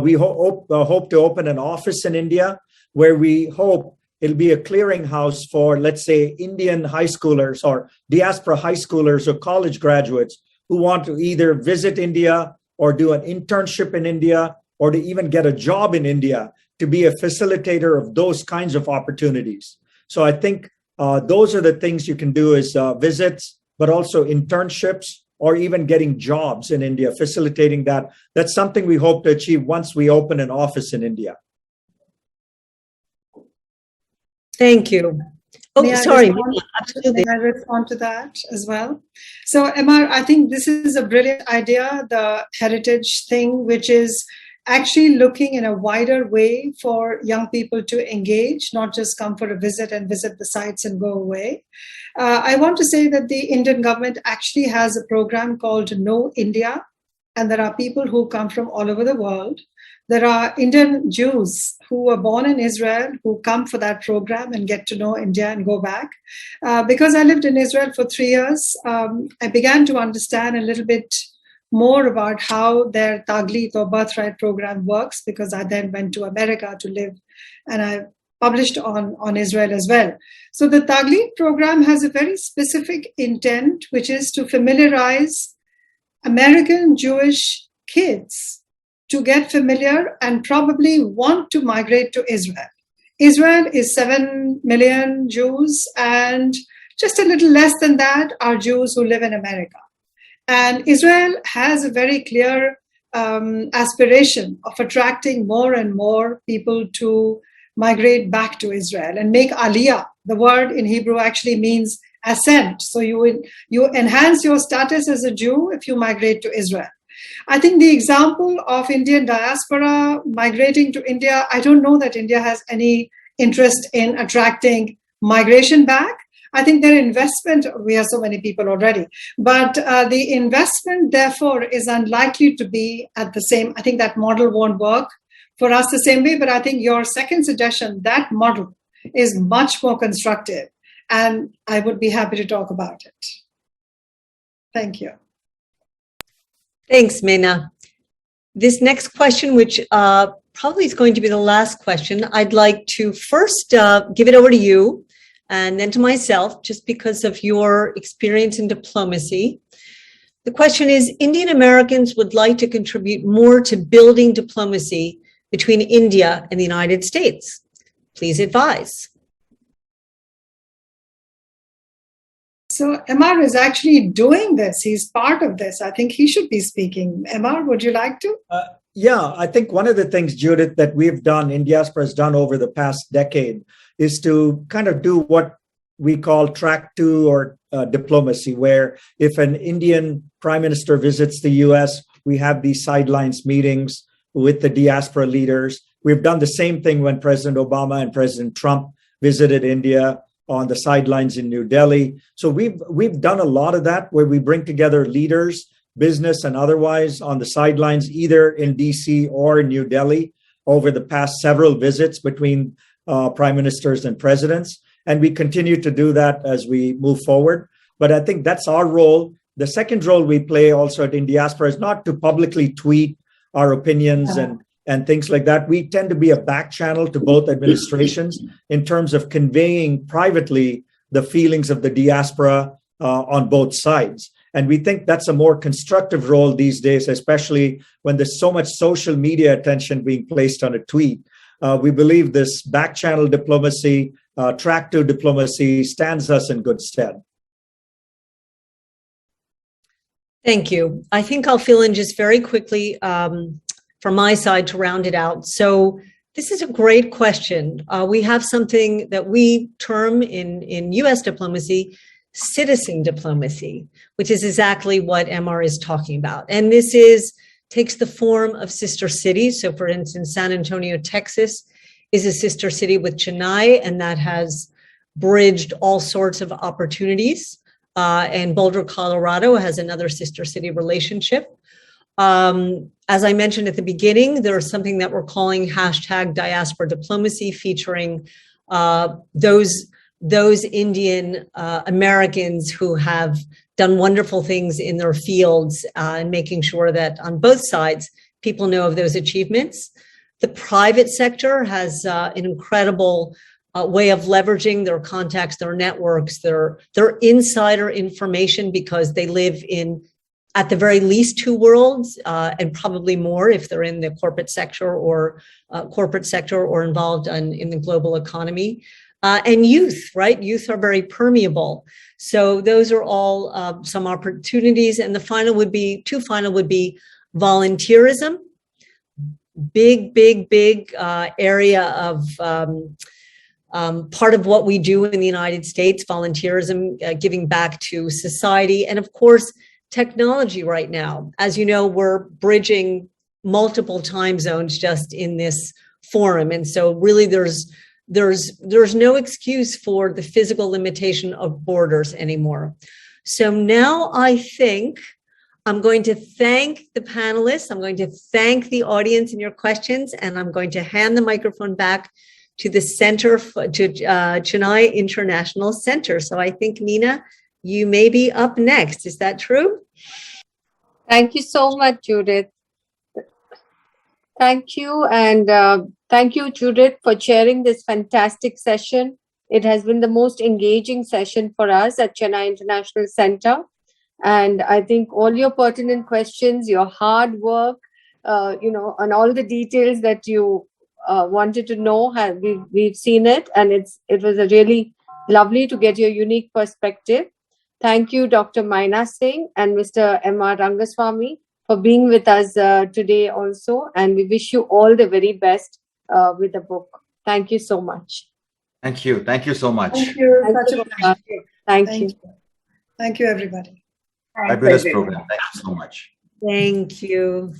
We hope to open an office in India where we hope it'll be a clearinghouse for, let's say, Indian high schoolers or diaspora high schoolers or college graduates who want to either visit India or do an internship in India or to even get a job in India, to be a facilitator of those kinds of opportunities. So I think those are the things you can do, is visits, but also internships, or even getting jobs in India, facilitating that. That's something we hope to achieve once we open an office in India. Thank you. May Oh, I sorry. respond? Absolutely. May I respond to that as well? So, Emma, I think this is a brilliant idea, the heritage thing, which is actually looking in a wider way for young people to engage, not just come for a visit and visit the sites and go away. I want to say that the Indian government actually has a program called Know India, and there are people who come from all over the world. There are Indian Jews who were born in Israel who come for that program and get to know India and go back. Because I lived in Israel for 3 years, I began to understand a little bit more about how their Taglit or birthright program works, because I then went to America to live, and I published on Israel as well. So the Taglit program has a very specific intent, which is to familiarize American Jewish kids to get familiar and probably want to migrate to Israel. Israel is 7 million Jews, and just a little less than that are Jews who live in America. And Israel has a very clear aspiration of attracting more and more people to migrate back to Israel and make aliyah. The word in Hebrew actually means ascent. So you enhance your status as a Jew if you migrate to Israel. I think the example of Indian diaspora migrating to India, I don't know that India has any interest in attracting migration back. I think their investment, we have so many people already, but the investment, therefore, is unlikely to be at the same. I think that model won't work for us the same way, but I think your second suggestion, that model is much more constructive, and I would be happy to talk about it. Thank you. Thanks, Meena. This next question, which probably is going to be the last question, I'd like to first give it over to you and then to myself, just because of your experience in diplomacy. The question is, Indian Americans would like to contribute more to building diplomacy between India and the United States. Please advise. So Emar is actually doing this. He's part of this. I think he should be speaking. Emar, would you like to? Yeah, I think one of the things, Judith, that we've done, Diaspora has done over the past decade, is to kind of do what we call track two or diplomacy, where if an Indian prime minister visits the US, we have these sidelines meetings with the diaspora leaders. We've done the same thing when President Obama and President Trump visited India on the sidelines in New Delhi. So we've done a lot of that, where we bring together leaders, business and otherwise, on the sidelines, either in DC or in New Delhi, over the past several visits between prime ministers and presidents. And we continue to do that as we move forward. But I think that's our role. The second role we play also at Diaspora is not to publicly tweet our opinions and things like that. We tend to be a back channel to both administrations in terms of conveying privately the feelings of the diaspora on both sides. And we think that's a more constructive role these days, especially when there's so much social media attention being placed on a tweet. We believe this back channel diplomacy, track two diplomacy, stands us in good stead. Thank you. I think I'll fill in just very quickly from my side to round it out. So This is a great question. We have something that we term in US diplomacy, citizen diplomacy, which is exactly what MR is talking about. And this takes the form of sister cities. So for instance, San Antonio, Texas is a sister city with Chennai, and that has bridged all sorts of opportunities. And Boulder, Colorado has another sister city relationship. As I mentioned at the beginning, there's something that we're calling #Diaspora Diplomacy, featuring those Indian Americans who have done wonderful things in their fields, and making sure that on both sides, people know of those achievements. The private sector has an incredible way of leveraging their contacts, their networks, their insider information, because they live in, at the very least, two worlds, and probably more if they're in the corporate sector or involved in the global economy. And youth, right? Youth are very permeable. So those are all some opportunities. And two final would be volunteerism. Big area of part of what we do in the United States, volunteerism, giving back to society. And of course, technology right now. As you know, we're bridging multiple time zones just in this forum. And so really there's no excuse for the physical limitation of borders anymore. So now I think I'm going to thank the panelists. I'm going to thank the audience and your questions, and I'm going to hand the microphone back to the center, to Chennai International Center. So I think, Nina, you may be up next. Is that true? Thank you so much, Judith. Thank you. And thank you, Judith, for chairing this fantastic session. It has been the most engaging session for us at Chennai International Center. And I think all your pertinent questions, your hard work, and all the details that you wanted to know, we've seen it. And it was a really lovely to get your unique perspective. Thank you, Dr. Maina Singh and Mr. M.R. Rangaswamy, for being with us today also. And we wish you all the very best with the book. Thank you so much. Thank you. Thank you so much. Thank you. Thank you. Thank you, everybody. Fabulous program. Thank you so much. Thank you.